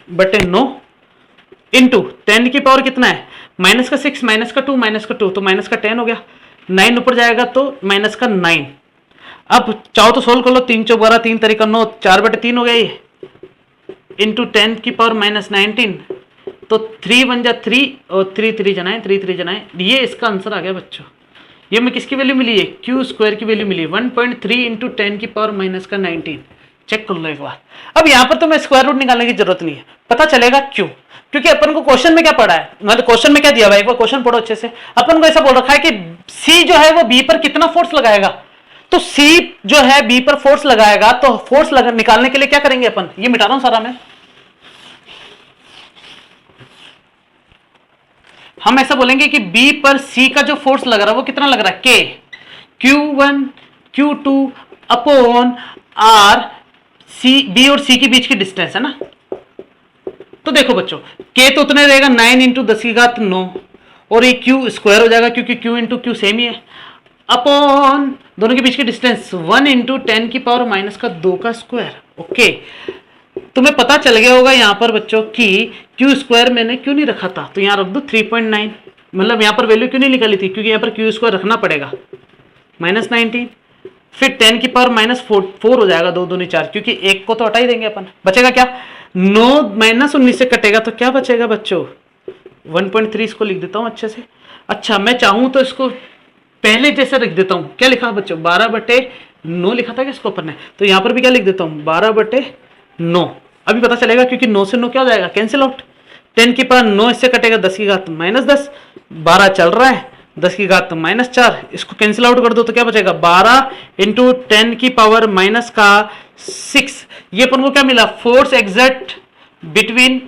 बटे 9 इंटू 10 की पावर कितना है, माइनस का 6 माइनस का 2 माइनस का 2 तो माइनस का 10 हो गया, 9 ऊपर जाएगा तो माइनस का 9। अब चाहो तो सोल्व कर लो, 3 चौक 12 3 तरीका 9, 4 बटे 3 हो गया ये, इंटू 10 की पावर -19, तो 3 बन जा 3 और 3 3 जनाए 3 3 जनाए, ये इसका आंसर आ गया बच्चों। ये में किसकी वैल्यू मिली है, Q स्क्वायर की वैल्यू मिली 1.3 इंटू 10 की पावर -19। चेक कर लो एक बार। अब यहां पर तो मैं स्क्वायर रूट निकालने की जरूरत नहीं है, पता चलेगा क्यों, क्योंकि अपन को क्वेश्चन में क्या पढ़ा है, मतलब क्वेश्चन में क्या दिया भाई, क्वेश्चन पढ़ो अच्छे से। अपन को ऐसा बोल रखा है कि C जो है वो B पर कितना फोर्स लगाएगा, तो C जो है B पर फोर्स लगाएगा, तो फोर्स निकालने के लिए क्या करेंगे अपन, ये मिटा रहा हूं सारा मैं, हम ऐसा बोलेंगे कि B पर C का जो फोर्स लग रहा है वो कितना लग रहा है, K Q1 Q2 upon R C, B और C के बीच की डिस्टेंस है ना। तो देखो बच्चों K तो उतने रहेगा 9 इंटू 10⁻9 और ये Q स्क्वायर हो जाएगा क्योंकि Q इंटू Q सेम ही है, अपॉन दोनों के बीच की डिस्टेंस 1 इंटू 10 की पावर -2 का स्क्वायर। ओके, तुम्हें पता चल गया होगा यहां पर बच्चों कि Q स्क्वायर मैंने क्यों नहीं रखा था, तो यहां रख दो 3.9, मतलब यहां पर वैल्यू क्यों नहीं निकाली थी, क्योंकि यहां पर Q स्क्वायर रखना पड़ेगा -19, फिर 10 की पावर -4 हो जाएगा, 2 दूनी 4, क्योंकि एक को तो हटा ही देंगे अपन, बचेगा क्या, 9 -19 से कटेगा तो क्या बचेगा बच्चों 1.3, इसको लिख देता हूं अच्छे से। अच्छा मैं चाहूं तो इसको पहले जैसे लिख देता हूं, क्या लिखा बच्चों 12/9 लिखा था क्या इसको अपन ने, तो यहां पर भी क्या लिख देता हूं 12/9। अभी पता चलेगा क्योंकि 9 से 9 क्या हो जाएगा, कैंसिल आउट, 10 की पावर 9 इससे कटेगा 10 की घात -10, 12 चल रहा है 10 की घात -4, इसको कैंसिल आउट कर दो तो क्या बचेगा 12 इंटू 10 की पावर -6। ये अपन को क्या मिला, force exert between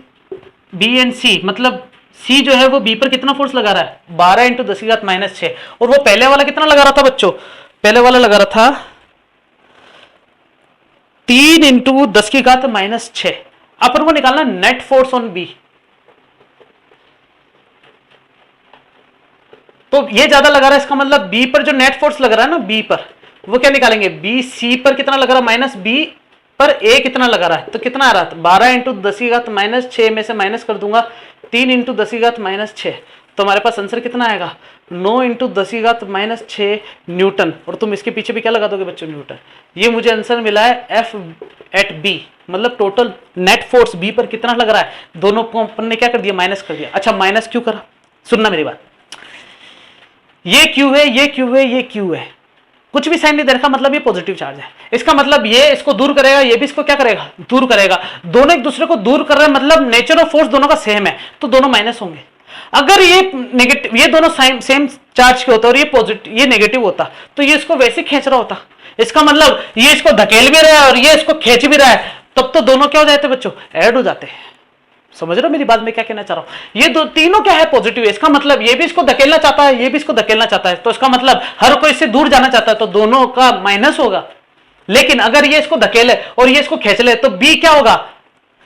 B and C, मतलब सी जो है वो बी पर कितना फोर्स लगा रहा है 12 इंटू 10 की घात -6, और वो पहले वाला कितना लगा रहा था बच्चों, पहले वाला लगा रहा था 3 इंटू 10 की घात -6। अपन को निकालना नेट फोर्स ऑन बी, तो ये ज्यादा लगा रहा है, इसका मतलब बी पर जो नेट फोर्स लग रहा है ना, बी पर वो क्या निकालेंगे, बी सी पर कितना लग रहा है माइनस बी पर ए कितना लगा रहा है, तो कितना आ रहा है 12 इंटू 10 की घात -6 में से माइनस कर दूंगा 3 इंटू 10 की घात -6, तो हमारे पास आंसर कितना आएगा 9 इंटू 10 की घात -6 न्यूटन, और तुम इसके पीछे भी क्या लगा दोगे बच्चों न्यूटन। ये मुझे आंसर मिला है एफ एट बी, मतलब टोटल नेट फोर्स बी पर कितना लग रहा है, दोनों को अपन ने क्या कर दिया माइनस कर दिया। अच्छा माइनस क्यों करा, सुनना मेरी बात, ये क्यू है ये क्यू है ये क्यू है, कुछ भी साइन नहीं दे रखा, मतलब ये पॉजिटिव चार्ज है, इसका मतलब ये इसको दूर करेगा, ये भी इसको क्या करेगा दूर करेगा, दोनों एक दूसरे को दूर कर रहे हैं, मतलब नेचर ऑफ फोर्स दोनों का सेम है, तो दोनों माइनस होंगे। अगर ये नेगेटिव, ये दोनों सेम चार्ज के होता और ये पॉजिटिव ये नेगेटिव होता, तो ये इसको वैसे खींच रहा होता, इसका मतलब ये इसको धकेल भी रहा है और ये इसको खींच भी रहा है, तब तो दोनों क्या हो जाते बच्चों ऐड हो जाते हैं। समझ रहे हो मेरी बात में क्या कहना चाह रहा हूं, ये दो तीनों क्या है पॉजिटिव है, इसका मतलब ये भी इसको धकेलना चाहता है ये भी इसको धकेलना चाहता है, तो इसका मतलब हर कोई इससे दूर जाना चाहता है, तो दोनों का माइनस होगा। लेकिन अगर ये इसको धकेले और ये इसको खींच ले तो बी क्या होगा,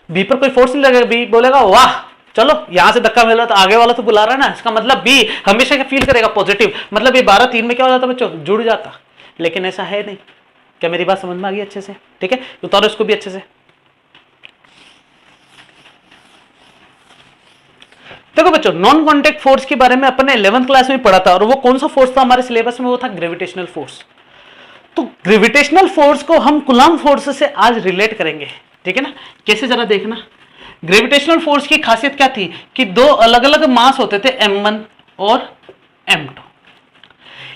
बी पर कोई फोर्स नहीं लगेगा, बी बोलेगा वाह चलो यहां से धक्का मिला तो आगे वाला तो बुला रहा है ना, इसका मतलब बी हमेशा फील करेगा पॉजिटिव, मतलब ये 12-3 में क्या हो जाता बच्चों जुड़ जाता, लेकिन ऐसा है नहीं। क्या मेरी बात समझ में आ गई अच्छे से, ठीक है, उतारो इसको भी अच्छे से। देखो बच्चों, नॉन कांटेक्ट फोर्स के बारे में अपन ने 11th क्लास में पढ़ा था, और वो कौन सा फोर्स था हमारे सिलेबस में, वो था ग्रेविटेशनल फोर्स। तो ग्रेविटेशनल फोर्स को हम कूलम्ब फोर्स से आज रिलेट करेंगे, ठीक है ना। कैसे, जरा देखना। ग्रेविटेशनल फोर्स की खासियत क्या थी कि दो अलग अलग मास होते थे, m1 और m2।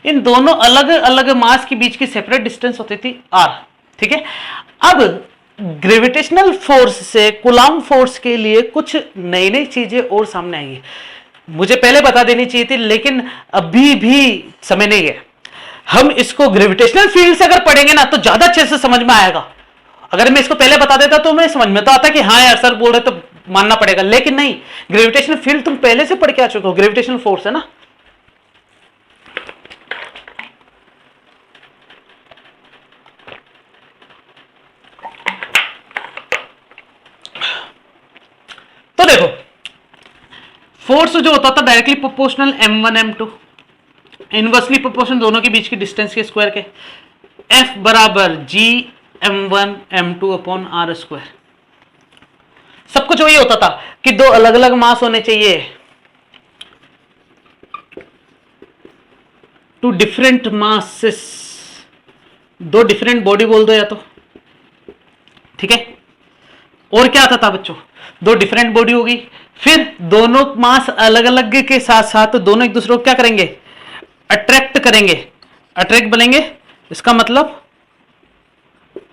इन दोनों अलग अलग मास के बीच की सेपरेट डिस्टेंस होती थी r, ठीक है। अब ग्रेविटेशनल फोर्स से कूलम्ब फोर्स के लिए कुछ नई नई चीजें और सामने आएंगी। मुझे पहले बता देनी चाहिए थी, लेकिन अभी भी समय नहीं है। हम इसको ग्रेविटेशनल फील्ड से अगर पढ़ेंगे ना तो ज्यादा अच्छे से समझ में आएगा। अगर मैं इसको पहले बता देता तो मैं समझ में तो आता कि हाँ यार सर बोल रहे तो मानना पड़ेगा, लेकिन नहीं। ग्रेविटेशनल फील्ड तुम पहले से पढ़ के आ चुके हो, ग्रेविटेशनल फोर्स है ना। तो देखो, फोर्स जो होता था directly proportional m1 m2, inversely proportional दोनों के बीच की डिस्टेंस के स्क्वायर के, F बराबर G m1 m2 upon r square. सब कुछ वही होता था कि दो अलग अलग मास होने चाहिए, टू डिफरेंट मासेस, दो डिफरेंट बॉडी बोल दो या तो, ठीक है। और क्या आता था बच्चों, दो डिफरेंट बॉडी होगी, फिर दोनों मास अलग अलग के साथ साथ दोनों एक दूसरे को क्या करेंगे, अट्रैक्ट करेंगे, अट्रैक्ट बनेंगे। इसका मतलब,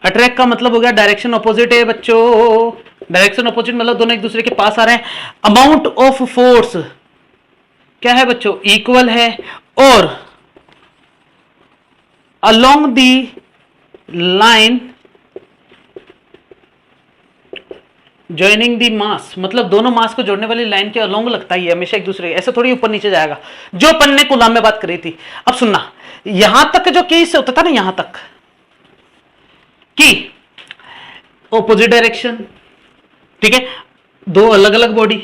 अट्रैक्ट का मतलब हो गया डायरेक्शन अपोजिट है बच्चों। डायरेक्शन अपोजिट मतलब दोनों एक दूसरे के पास आ रहे हैं। अमाउंट ऑफ फोर्स क्या है बच्चों, इक्वल है, और अलोंग दी लाइन ज्वाइनिंग दी मास, मतलब दोनों मास को जोड़ने वाली लाइन के अलोंग लगता ही है हमेशा एक दूसरे, ऐसे थोड़ी ऊपर नीचे जाएगा, जो अपन ने कूलम्ब में बात करी थी। अब सुनना, यहां तक जो केस होता था ना, यहां तक कि ऑपोजिट डायरेक्शन, ठीक है, दो अलग अलग बॉडी,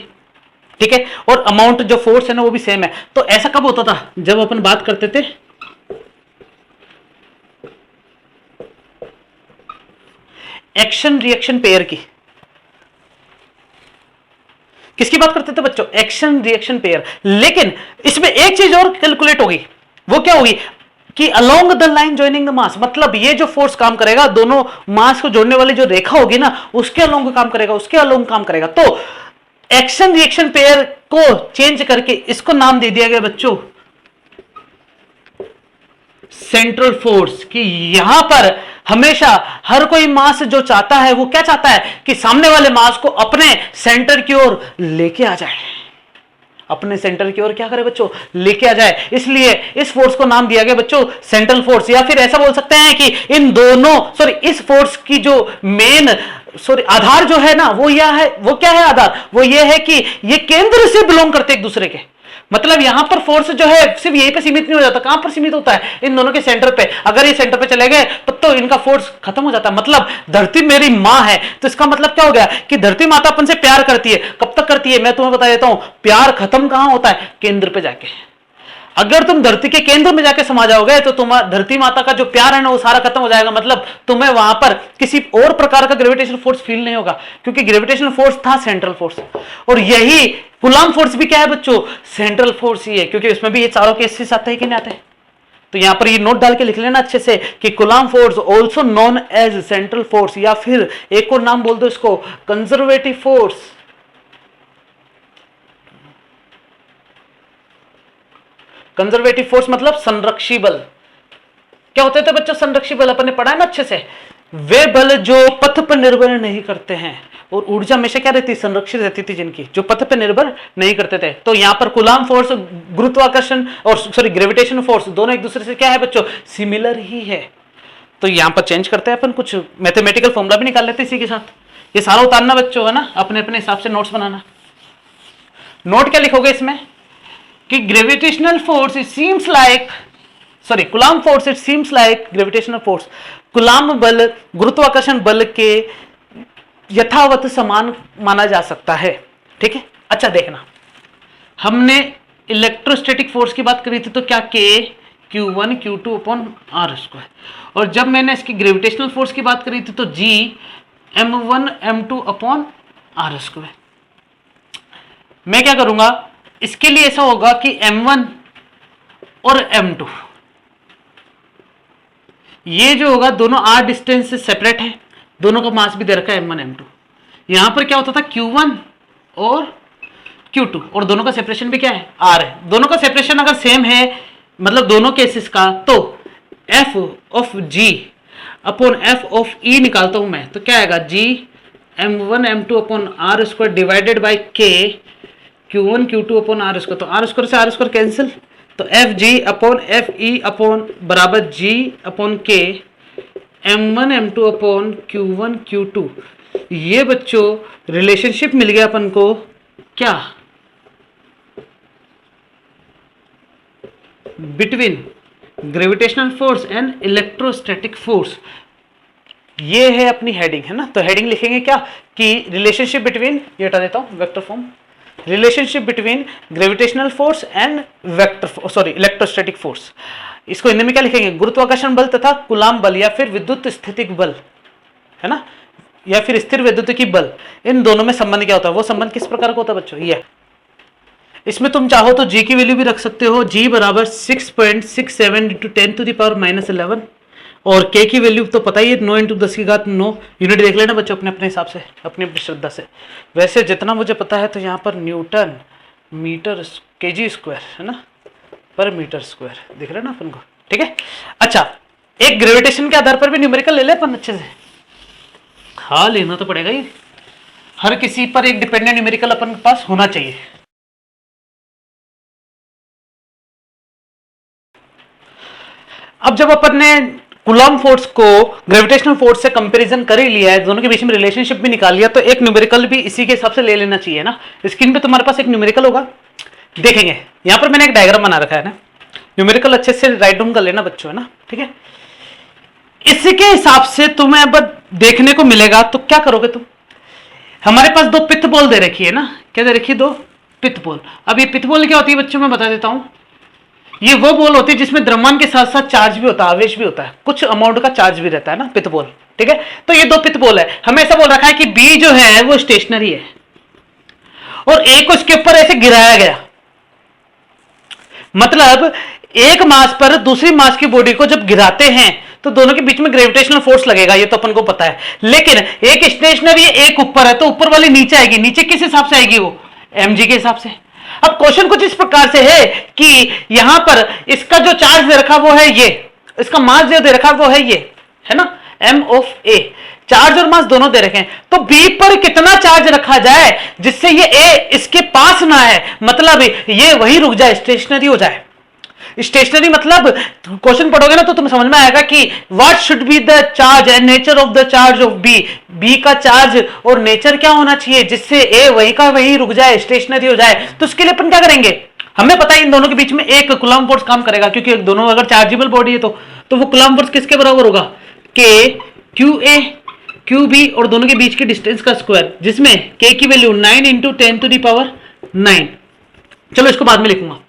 ठीक है, और अमाउंट जो फोर्स है ना वो भी सेम है। तो ऐसा कब होता था, जब अपन बात करते थे एक्शन रिएक्शन पेयर की। किसकी बात करते थे बच्चों, एक्शन रिएक्शन पेयर। लेकिन इसमें एक चीज और कैलकुलेट होगी, वो क्या होगी कि along the line joining the mass, मतलब ये जो फोर्स काम करेगा दोनों मास को जोड़ने वाली जो रेखा होगी ना उसके अलोंग काम करेगा, उसके अलोंग काम करेगा। तो एक्शन रिएक्शन पेयर को चेंज करके इसको नाम दे दिया गया बच्चों सेंट्रल फोर्स। कि यहां पर हमेशा हर कोई मास जो चाहता है वो क्या चाहता है कि सामने वाले मास को अपने सेंटर की ओर लेके आ जाए, अपने सेंटर की ओर क्या करे बच्चों, लेके आ जाए। इसलिए इस फोर्स को नाम दिया गया बच्चों सेंट्रल फोर्स। या फिर ऐसा बोल सकते हैं कि इन दोनों इस फोर्स की जो मेन आधार जो है ना वो यह है, वो क्या है आधार, वो ये है कि ये केंद्र से बिलोंग करते एक दूसरे के। मतलब यहां पर फोर्स जो है सिर्फ यहीं पे सीमित नहीं हो जाता, कहां पर सीमित होता है, इन दोनों के सेंटर पे। अगर ये सेंटर पे चले गए तो इनका फोर्स खत्म हो जाता है। मतलब धरती मेरी मां है, तो इसका मतलब क्या हो गया कि धरती माता अपन से प्यार करती है। कब तक करती है, मैं तुम्हें बता देता हूं, प्यार खत्म कहां होता है, केंद्र पे जाके। अगर तुम धरती के केंद्र में जाके समा जाओगे तो तुम्हारा धरती माता का जो प्यार है ना वो सारा खत्म हो जाएगा। मतलब तुम्हें वहां पर किसी और प्रकार का ग्रेविटेशनल फोर्स फील नहीं होगा, क्योंकि ग्रेविटेशनल फोर्स था सेंट्रल फोर्स। और यही कूलम्ब फोर्स भी क्या है बच्चों, सेंट्रल फोर्स ही है, क्योंकि उसमें भी ये चारों केसेस आते हैं कि नहीं आते। तो यहां पर ये नोट डाल के लिख लेना अच्छे से कि Coulomb force also known as central force, या फिर एक और नाम बोल दो इसको, कंजर्वेटिव फोर्स। कंजर्वेटिव फोर्स मतलब संरक्षी बल। क्या होते थे बच्चों संरक्षी बल, अपन ने पढ़ा है ना अच्छे से। वे बल जो पथ पर निर्भर नहीं करते हैं, और ऊर्जा हमेशा क्या रहती, संरक्षित रहती थी जिनकी, जो पथ पर निर्भर नहीं करते थे। तो यहां पर कूलम्ब फोर्स गुरुत्वाकर्षण और ग्रेविटेशन फोर्स दोनों एक दूसरे से क्या है बच्चों, सिमिलर ही है। तो यहां पर चेंज करते हैं अपन, कुछ मैथमेटिकल फॉर्मूला भी निकाल लेते हैं इसी के साथ। ये सारा उतारना बच्चों है ना, अपने अपने हिसाब से नोट्स बनाना। नोट क्या लिखोगे इसमें कि gravitational force it seems like, coulomb force it seems like gravitational force. Coulomb बल गुरुत्वाकर्षण बल के यथावत समान माना जा सकता है, ठीक है। अच्छा देखना, हमने इलेक्ट्रोस्टैटिक फोर्स की बात करी थी, तो क्या K Q1 Q2 upon R square, और जब मैंने इसकी ग्रेविटेशनल फोर्स की बात करी थी तो G M1 M2 upon R square. मैं क्या करूंगा, इसके लिए ऐसा होगा कि M1 और M2 ये जो होगा दोनों r डिस्टेंस से सेपरेट है, दोनों का मास भी दे रखा है M1 M2। यहां पर क्या होता था Q1 और Q2 और दोनों का सेपरेशन भी क्या है r है। दोनों का सेपरेशन अगर सेम है मतलब दोनों केसेस का, तो f of g upon f of e निकालता हूं मैं, तो क्या आएगा g M1 M2 upon r square divided by k Q1 Q2 upon r square. तो r स्क्वायर से r स्क्वायर कैंसिल, तो F G upon F E upon बराबर जी अपॉन के M1 M2 upon Q1 Q2। ये बच्चों रिलेशनशिप मिल गया अपन को क्या, between gravitational force and electrostatic force. ये है अपनी हेडिंग, है ना। तो हेडिंग लिखेंगे क्या कि रिलेशनशिप बिटवीन, ये हटा देता हूं vector form, relationship between gravitational force and electrostatic force. इसको हिंदी में क्या लिखेंगे, गुरुत्वाकर्षण बल तथा कूलाम बल या फिर विद्युत स्थितिक बल, है ना, या फिर स्थिर वैद्युतिकी बल। इन दोनों में संबंध क्या होता है, वो संबंध किस प्रकार का होता है बच्चों, ये। इसमें तुम चाहो तो जी की वैल्यू भी रख सकते हो, जी बराबर 6.67 इंटू 10 टू द पावर -11, और के की वैल्यू तो पता ही है 9 इंटू 10 की घात 9। यूनिट देख लेना बच्चों अपने अपने हिसाब से, अपनी अपनी श्रद्धा से। वैसे जितना मुझे पता है तो यहाँ पर न्यूटन मीटर केजी स्क्वायर, है ना, पर मीटर स्क्वायर दिख रहा है ना अपन को, ठीक है। अच्छा, एक ग्रेविटेशन के आधार पर भी न्यूमेरिकल ले ले अपन अच्छे से। हाँ, लेना तो पड़ेगा ही, हर किसी पर एक डिपेंडेंट न्यूमेरिकल अपन के पास होना चाहिए। अब जब अपन ने कूलॉम फोर्स को ग्रेविटेशनल फोर्स से कंपैरिजन कर ही लिया है, दोनों के बीच में रिलेशनशिप भी निकाल लिया, तो एक न्यूमेरिकल भी इसी के हिसाब से ले लेना चाहिए ना। स्क्रीन पे तुम्हारे पास एक न्यूमेरिकल होगा, देखेंगे। यहां पर मैंने एक डायग्राम बना रखा है ना, न्यूमेरिकल अच्छे से राइट डाउन कर लेना बच्चों, है ना, ठीक है। इसी के हिसाब से तुम्हें अब देखने को मिलेगा, तो क्या करोगे तुम, हमारे पास दो पित्त बॉल दे रखी है ना, क्या दे रखी है, दो पित्त बॉल। अब ये पित्त बॉल क्या होती है बच्चों, मैं बता देता हूं। ये वो बॉल होती है जिसमें द्रव्यमान के साथ साथ चार्ज भी होता है, आवेश भी होता है, कुछ अमाउंट का चार्ज भी रहता है ना, पित्त बॉल, ठीक है। तो ये दो पित्त बॉल है, हमें ऐसा बोल रखा है कि बी जो है वो स्टेशनरी है और ए को इसके ऊपर ऐसे गिराया गया, मतलब एक मास पर दूसरी मास की बॉडी को जब गिराते हैं तो दोनों के बीच में ग्रेविटेशनल फोर्स लगेगा, ये तो अपन को पता है। लेकिन एक स्टेशनरी है, एक ऊपर है, तो ऊपर वाली नीचे आएगी, नीचे किस हिसाब से आएगी, वो mg के हिसाब से। अब क्वेश्चन कुछ इस प्रकार से है कि यहां पर इसका जो चार्ज दे रखा वो है ये, इसका मास जो दे रखा वो है ये, है ना, m ऑफ a। चार्ज और मास दोनों दे रखे हैं, तो b पर कितना चार्ज रखा जाए जिससे ये a इसके पास ना है, मतलब ये वहीं रुक जाए, स्टेशनरी हो जाए। स्टेशनरी मतलब क्वेश्चन पढ़ोगे ना तो तुम्हें समझ में आएगा कि what should be the charge and nature of the charge of B, B का चार्ज और नेचर क्या होना चाहिए जिससे ए वहीं का वहीं रुक जाए, स्टेशनरी हो जाए। तो उसके लिए अपन क्या करेंगे, हमें पता है इन दोनों के बीच में एक कूलॉम फोर्स काम करेगा, क्योंकि दोनों अगर चार्जेबल बॉडी है तो वो कूलॉम फोर्स किसके बराबर होगा, के क्यू ए क्यू बी और दोनों के बीच के डिस्टेंस का स्क्वायर, जिसमें के की value 9 into 10 to the power 9। चलो इसको बाद में लिखूंगा।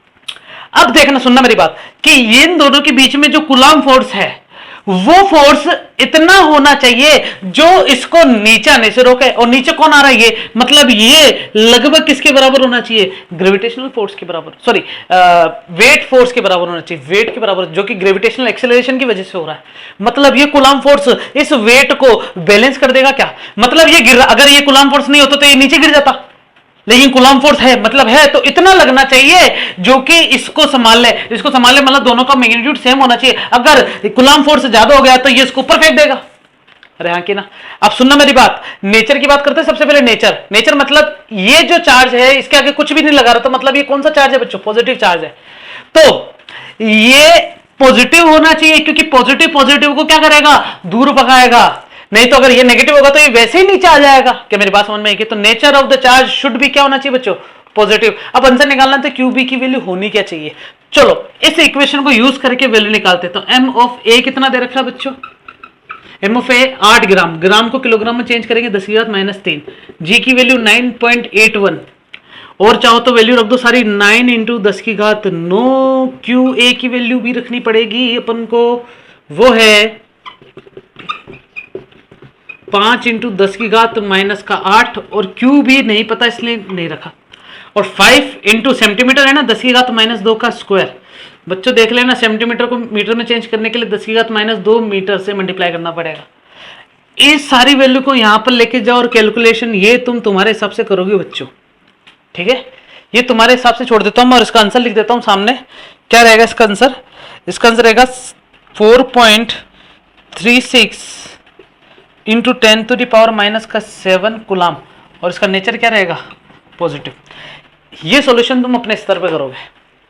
अब देखना, सुनना मेरी बात, कि इन दोनों के बीच में जो कूलॉम फोर्स है वो फोर्स इतना होना चाहिए जो इसको नीचे आने से रोके। और नीचे कौन आ रहा है, ये, मतलब ये लगभग किसके बराबर होना चाहिए, ग्रेविटेशनल फोर्स के बराबर, सॉरी वेट फोर्स के बराबर होना चाहिए, वेट के बराबर, जो कि ग्रेविटेशनल एक्सेलरेशन की वजह से हो रहा है। मतलब ये कूलॉम फोर्स इस वेट को बैलेंस कर देगा क्या, मतलब ये गिर, अगर ये कूलॉम फोर्स नहीं होता तो ये नीचे गिर जाता, लेकिन कूलॉम फोर्स है, मतलब है, तो इतना लगना चाहिए जो कि इसको संभाल ले, इसको संभाल ले, मतलब दोनों का मैग्नीट्यूड सेम होना चाहिए। अगर कूलॉम फोर्स ज्यादा हो गया तो ये इसको ऊपर फेंक देगा। अरे हाँ कि ना। अब सुनना मेरी बात, नेचर की बात करते हैं सबसे पहले। नेचर, नेचर मतलब ये जो चार्ज है इसके आगे कुछ भी नहीं लगा रहा, तो मतलब ये कौन सा चार्ज है बच्चों, पॉजिटिव चार्ज है। तो ये पॉजिटिव होना चाहिए, क्योंकि पॉजिटिव पॉजिटिव को क्या करेगा, दूर भगाएगा। नहीं तो अगर ये नेगेटिव होगा तो ये वैसे ही नीचे आ जाएगा। क्या मेरी बात समझ में आएगी। तो nature of the charge should भी क्या होना चाहिए बच्चों, पॉजिटिव। अब आंसर निकालना तो क्यू बी की वैल्यू होनी क्या चाहिए। चलो इस इक्वेशन को यूज करके वैल्यू निकालते। तो एम ऑफ ए कितना दे रखा है बच्चों, एम ऑफ ए 8 ग्राम, ग्राम को किलोग्राम में चेंज करेंगे 10⁻³ जी की वैल्यू 9.81 और चाहो तो वैल्यू रख दो सारी 9 इंटू 10⁹। क्यू ए की वैल्यू भी रखनी पड़ेगी अपन को, वो है 5 इंटू 10⁻⁸ और क्यू भी नहीं पता इसलिए नहीं रखा। और 5 इंटू सेंटीमीटर है ना, 10⁻²² का स्क्वायर। बच्चों देख लेना, सेंटीमीटर को मीटर में चेंज करने के लिए 10⁻² मीटर से मल्टीप्लाई करना पड़ेगा। इस सारी वैल्यू को यहां पर लेके जाओ और कैलकुलेशन ये तुम्हारे हिसाब से करोगे बच्चों, ठीक है। ये तुम्हारे हिसाब से छोड़ देता हूं मैं और इसका आंसर लिख देता हूं सामने। क्या रहेगा इसका आंसर? इसका आंसर रहेगा 4.36 इंटू 10⁻⁻7 कूलम, और इसका नेचर क्या रहेगा? पॉजिटिव। ये सॉल्यूशन तुम अपने स्तर पे करोगे,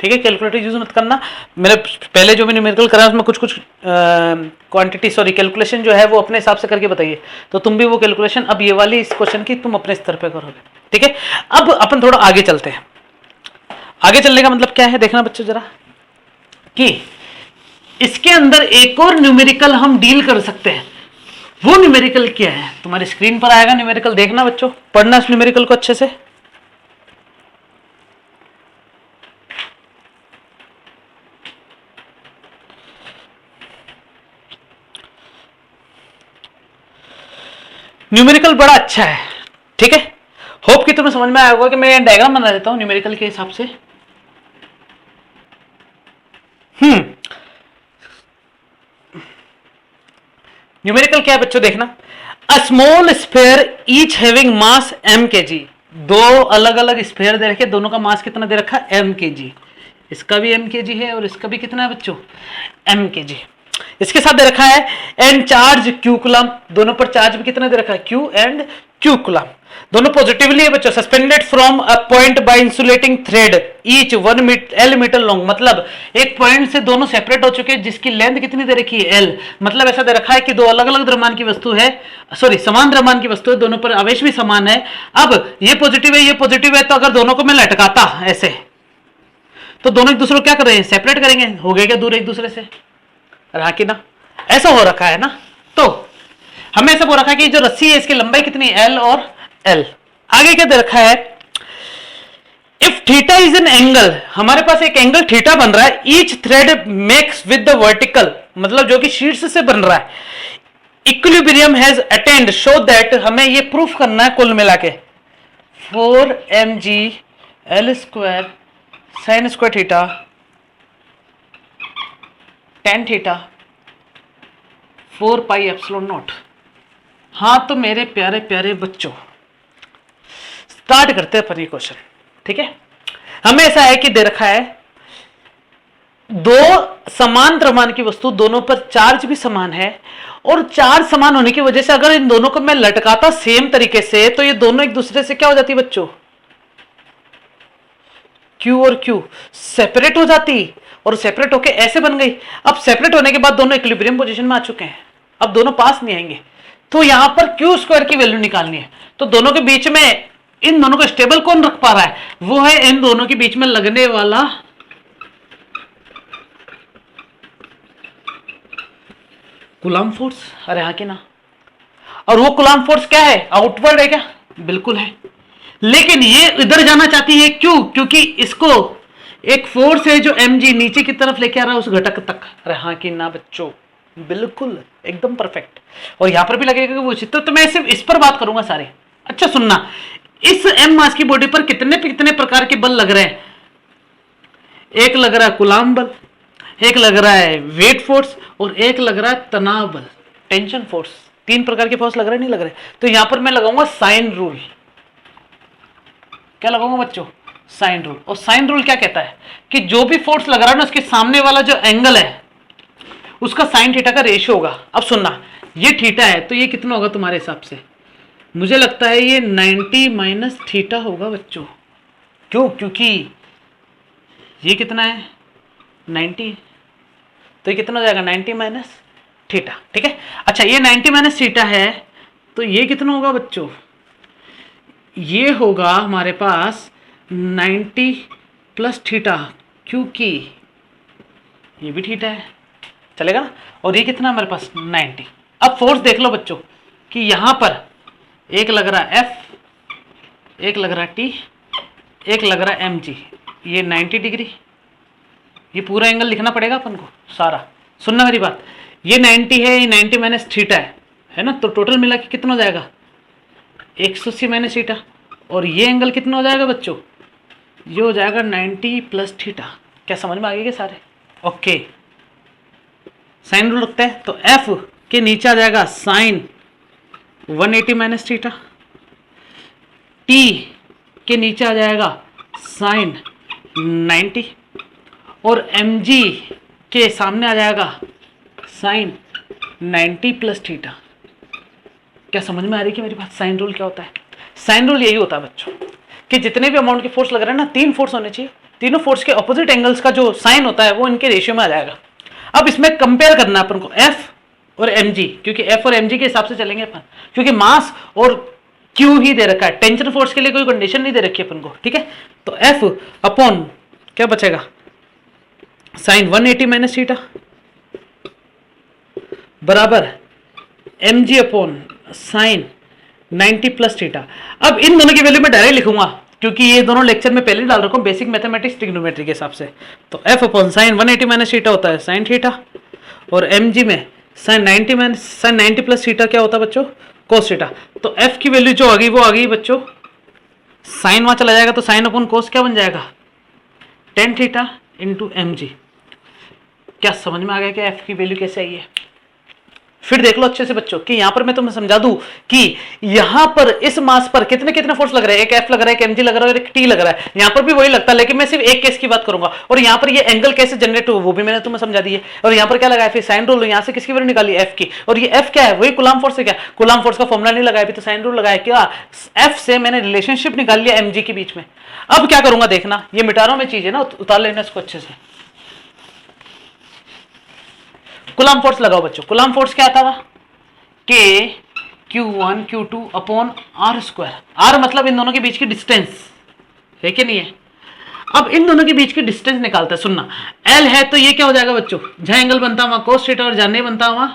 ठीक है। कैलकुलेटर यूज मत करना। मेरे पहले जो भी न्यूमेरिकल करा उसमें कुछ क्वांटिटी कैलकुलेशन जो है वो अपने हिसाब से करके बताइए, तो तुम भी वो कैलकुलेशन अब ये वाली इस क्वेश्चन की तुम अपने स्तर पे करोगे, ठीक है। अब अपन थोड़ा आगे चलते हैं। आगे चलने का मतलब क्या है देखना बच्चों जरा, कि इसके अंदर एक और न्यूमेरिकल हम डील कर सकते हैं। वो न्यूमेरिकल क्या है? तुम्हारी स्क्रीन पर आएगा न्यूमेरिकल, देखना बच्चों, पढ़ना इस न्यूमेरिकल को अच्छे से। न्यूमेरिकल बड़ा अच्छा है, ठीक है। होप कि तुम्हें समझ में आया होगा कि मैं डायग्राम बना देता हूं न्यूमेरिकल के हिसाब से। न्यूमेरिकल क्या है बच्चों देखना, a small sphere each having mass m kg। दो अलग अलग स्फेयर दे रखे, दोनों का मास कितना दे रखा? m kg। इसका भी m kg है और इसका भी कितना है बच्चों? m kg। इसके साथ दे रखा है एंड चार्ज q कूलम, दोनों पर चार्ज भी कितना दे रखा है? q and q coulomb. दोनों पॉजिटिवली है बच्चों। Suspended from a point by insulating thread each 1 L metre long, मतलब एक पॉइंट से दोनों सेपरेट हो चुके हैं जिसकी लेंथ कितनी दे रखी है? L। मतलब ऐसा दे रखा है कि दो अलग अलग द्रव्यमान की वस्तु है, समान द्रव्यमान की वस्तु है, दोनों पर आवेश भी समान है। अब ये पॉजिटिव है, ये पॉजिटिव है, तो अगर दोनों को मैं लटकाता ऐसे, तो दोनों एक दूसरे को क्या कर रहे हैं? सेपरेट करेंगे। हो गए क्या दूर एक दूसरे से? रहा कि ना? ऐसा हो रखा है ना। तो हमें ऐसा हो रखा है कि जो रस्सी है इसकी लंबाई कितनी? L और L। आगे क्या दे रखा है? If theta is an angle, हमारे पास एक एंगल थीटा बन रहा है, each thread makes with the vertical, मतलब जो कि शीर्ष से बन रहा है, equilibrium has attend, show that, हमें ये प्रूफ करना है कुल मिला के 4mg L² sin² theta tan theta 4πε0। हाँ तो मेरे प्यारे प्यारे बच्चों, स्टार्ट करते हैं अपन ये क्वेश्चन, ठीक है। हमें ऐसा है कि दे रखा है दो समान द्रव्यमान की वस्तु, दोनों पर चार्ज भी समान है, और चार्ज समान होने की वजह से अगर इन दोनों को मैं लटकाता सेम तरीके से, तो ये दोनों एक दूसरे से क्या हो जाती बच्चों? Q और Q सेपरेट हो जाती, और सेपरेट होके ऐसे बन गई। अब सेपरेट होने के बाद दोनों इक्विलिब्रियम पोजीशन में आ चुके हैं, अब दोनों पास नहीं आएंगे, तो यहां पर Q² की वैल्यू निकालनी है। तो दोनों के बीच में, इन दोनों को स्टेबल कौन रख पा रहा है? वो है इन दोनों के बीच में लगने वाला कूलम फोर्स। अरे हाँ कि ना? और वो कूलम फोर्स क्या है? आउटवर्ड है क्या? बिल्कुल है। लेकिन ये इधर जाना चाहती है, क्यों? क्योंकि इसको एक फोर्स है जो mg नीचे की तरफ लेके आ रहा है उस घटक तक। अरे हाँ कि ना बच्चों? बिल्कुल एकदम परफेक्ट। और यहां पर भी लगेगा वो चित्र, तो मैं सिर्फ इस पर बात करूंगा सारे। अच्छा सुनना, इस m मास की बॉडी पर कितने कितने प्रकार के बल लग रहे हैं? एक लग रहा है कूलम बल, एक लग रहा है वेट फोर्स, और एक लग रहा है तनाव बल, टेंशन फोर्स। 3 प्रकार के फोर्स लग रहे नहीं लग रहे? तो यहां पर मैं लगाऊंगा साइन रूल। क्या लगाऊंगा बच्चों? Sine rule. और साइन रूल क्या कहता है कि जो भी फोर्स लग रहा है ना, उसके सामने वाला जो एंगल है उसका साइन थीटा का रेशियो होगा। अब सुनना, ये थीटा है तो ये कितना होगा तुम्हारे हिसाब से? मुझे लगता है ये 90 माइनस थीटा होगा बच्चों। क्यों? क्योंकि ये कितना है? 90, तो ये कितना हो जाएगा? 90 माइनस थीटा, ठीक है। अच्छा ये 90 माइनस थीटा है, तो ये कितना होगा बच्चों? ये होगा हमारे पास 90 प्लस थीटा, क्योंकि ये भी थीटा है, चलेगा ना। और ये कितना हमारे पास? 90। अब फोर्स देख लो बच्चों कि यहां पर एक लग रहा है F, एक लग रहा है T, एक लग रहा है mg। ये 90 डिग्री, ये पूरा एंगल लिखना पड़ेगा अपन को सारा। सुनना मेरी बात, ये 90 है, ये 90 माइनस थीटा है ना, तो टोटल मिला के कितना हो जाएगा? 180 माइनस थीटा। और ये एंगल कितना हो जाएगा बच्चों? ये हो जाएगा 90 प्लस थीटा। क्या समझ में आ गया क्या सारे? ओके, साइन रूल रखते हैं तो एफ के नीचे आ जाएगा साइन 180 माइनस थीटा, टी के नीचे आ जाएगा साइन 90 और एम जी के सामने आ जाएगा साइन 90 प्लस थीटा। क्या समझ में आ रही है कि मेरी बात? साइन रूल क्या होता है? साइन रूल यही होता है बच्चों कि जितने भी अमाउंट के फोर्स लग रहे हैं ना, 3 फोर्स होने चाहिए, तीनों फोर्स के ऑपोजिट एंगल्स का जो साइन होता है वो इनके रेशियो में आ जाएगा। अब इसमें कंपेयर करना है अपन को एफ और एम जी, क्योंकि एफ और एम जी के हिसाब से चलेंगे अपन, क्योंकि मास और क्यू ही दे रखा है, टेंशन फोर्स के लिए कोई कंडीशन नहीं दे रखी है अपन को। ठीक है, तो एफ अपॉन क्या बचेगा, साइन 180 माइनस थीटा बराबर M G upon sine 90 plus theta. अब इन दोनों की वैल्यू मैं डायरेक्ट लिखूंगा क्योंकि ये दोनों लेक्चर में पहले ही डाल रखा हूं बेसिक मैथमेटिक्स ट्रिग्नोमेट्री के हिसाब से। तो F upon sine 180 minus theta होता है साइन थीटा, और एम जी में sine 90 minus sine 90 plus theta क्या होता है बच्चों, कोस थीटा। तो एफ की वैल्यू जो आ गई वो आ गई बच्चों, साइन वहां चला जाएगा तो साइन अपॉन कोस क्या बन जाएगा, tan theta into M G. क्या समझ में आ गया कि एफ की वैल्यू कैसे आई है? फिर देख लो अच्छे से बच्चों कि यहां पर मैं तुम्हें समझा दूं कि यहां पर इस मास पर कितने कितने फोर्स लग रहे हैं, एक एफ लग रहा है, एक एमजी लग रहा है और एक टी लग रहा है। यहां पर भी वही लगता है, लेकिन मैं सिर्फ एक केस की बात करूंगा। और यहां पर ये एंगल कैसे जनरेट हुआ वो भी मैंने तुम्हें समझा दी है। और यहां पर क्या लगाया, फिर साइन रूल, यहां से किसकी वैल्यू निकाली, एफ की। और ये एफ क्या है, वही कूलम्ब फोर्स है। क्या कूलम्ब फोर्स का फॉर्मुला नहीं लगाया, तो साइन रूल लगाया। क्या एफ से मैंने रिलेशनशिप निकाल लिया एमजी के बीच में। अब क्या करूंगा देखना, ये मिटा रहा हूं मैं चीजें ना, उतार लेना इसको अच्छे से। कूलम्ब फोर्स लगाओ बच्चों। कूलम्ब फोर्स क्या आता था, के Q1 Q2 upon R square. Are मतलब इन दोनों के बीच की डिस्टेंस है कि नहीं है। अब इन दोनों के बीच की डिस्टेंस निकालते हैं, सुनना। एल है तो ये क्या हो जाएगा बच्चों, जहां एंगल बनता वहां कोस थीटा और जहां नहीं बनता वहां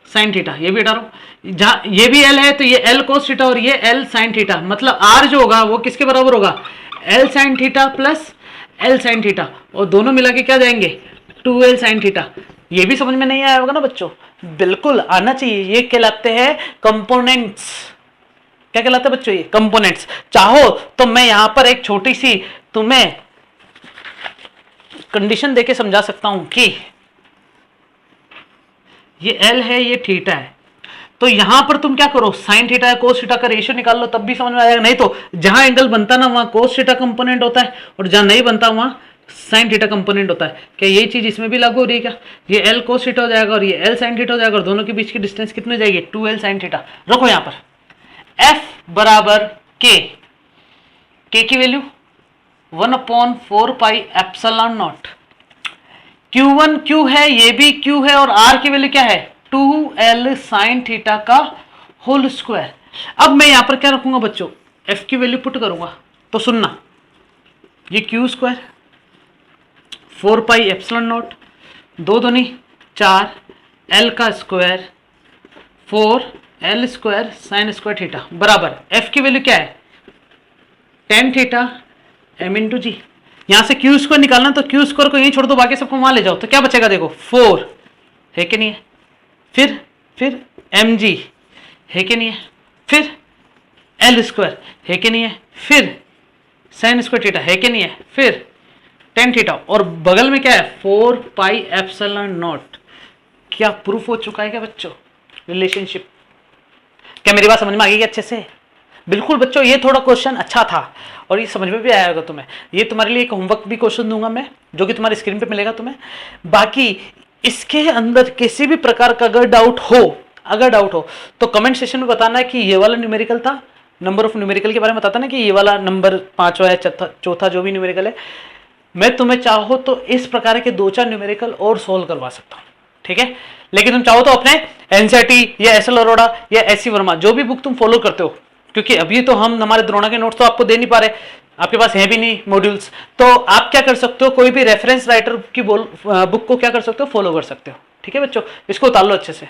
साइन थीटा। ये भी हटा रहा हूं, जहां ये भी एल है तो ये एल कोस थीटा और ये एल साइन थीटा। मतलब आर जो होगा वो किसके बराबर होगा, L sine theta plus L sine theta, और दोनों मिला के क्या जाएंगे 2L साइन थीटा। ये भी समझ में नहीं आया होगा ना बच्चों, बिल्कुल आना चाहिए। ये कहलाते हैं कंपोनेंट्स। क्या कहलाते हैं बच्चों, ये कंपोनेंट्स। चाहो तो मैं यहां पर एक छोटी सी तुम्हें कंडीशन देके समझा सकता हूं कि ये L है, ये थीटा है, तो यहां पर तुम क्या करो, साइन थीटा या कोस थीटा का रेशियो निकाल लो, तब भी समझ में आ जाएगा। नहीं तो जहां एंगल बनता ना वहां कोस थीटा कंपोनेंट होता है और जहां नहीं बनता वहां साइन थीटा कंपोनेंट होता है। क्या यही चीज इसमें भी लागू हो रही है क्या, ये एल कोस थीटा हो जाएगा और ये एल साइन थीटा हो जाएगा, और दोनों के बीच की डिस्टेंस कितनी हो जाएगी 2L साइन थीटा। रखो यहां पर एफ बराबर के की value 1/4 pi epsilon not. Q1 Q है, ये भी Q है, और R की वैल्यू क्या है 2L साइन थीटा का होल स्क्वायर। अब मैं यहां पर क्या रखूंगा बच्चों, F की वैल्यू पुट करूंगा। तो सुनना, ये Q square 4 pi epsilon not, 2 दूनी 4, L का square 4L square sine square theta बराबर F की वैल्यू क्या है टेन थीटा M इंटू जी। यहां से Q स्क्वायर निकालना, तो Q स्क्वायर को यहीं छोड़ दो, बाकी सबको वहां ले जाओ, तो क्या बचेगा देखो 4 है कि नहीं है, फिर mg है कि नहीं है, फिर L स्क्वायर है कि नहीं है, फिर साइन स्क्वायर थीटा है कि नहीं है, फिर टेन थीटा, और बगल में क्या है 4 पाई एप्सिलॉन नॉट। क्या प्रूफ हो चुका है क्या बच्चों रिलेशनशिप? क्या मेरी बात समझ में आ गई अच्छे से? बिल्कुल बच्चों, ये थोड़ा क्वेश्चन अच्छा था और ये समझ में भी आया होगा तुम्हें। ये तुम्हारे लिए एक होमवर्क भी क्वेश्चन दूंगा मैं, जो कि तुम्हारी स्क्रीन पे मिलेगा तुम्हें। बाकी इसके अंदर किसी भी प्रकार का अगर डाउट हो तो कमेंट सेक्शन में बताना है कि ये वाला न्यूमेरिकल था, नंबर ऑफ न्यूमेरिकल के बारे में बताता ना कि ये वाला नंबर 5वां है, चौथा जो भी न्यूमेरिकल है। मैं तुम्हें चाहो तो इस प्रकार के 2-4 न्यूमेरिकल और सोल्व करवा सकता हूं, ठीक है। लेकिन तुम चाहो तो अपने एनसीईआरटी या एसएल अरोड़ा या एससी वर्मा जो भी बुक तुम फॉलो करते हो, क्योंकि अभी तो हम हमारे द्रोणा के नोट्स तो आपको दे नहीं पा रहे, आपके पास है भी नहीं मॉड्यूल्स, तो आप क्या कर सकते हो, कोई भी रेफरेंस राइटर की बुक को क्या कर सकते हो, फॉलो कर सकते हो। ठीक है बच्चों, इसको उतार लो अच्छे से।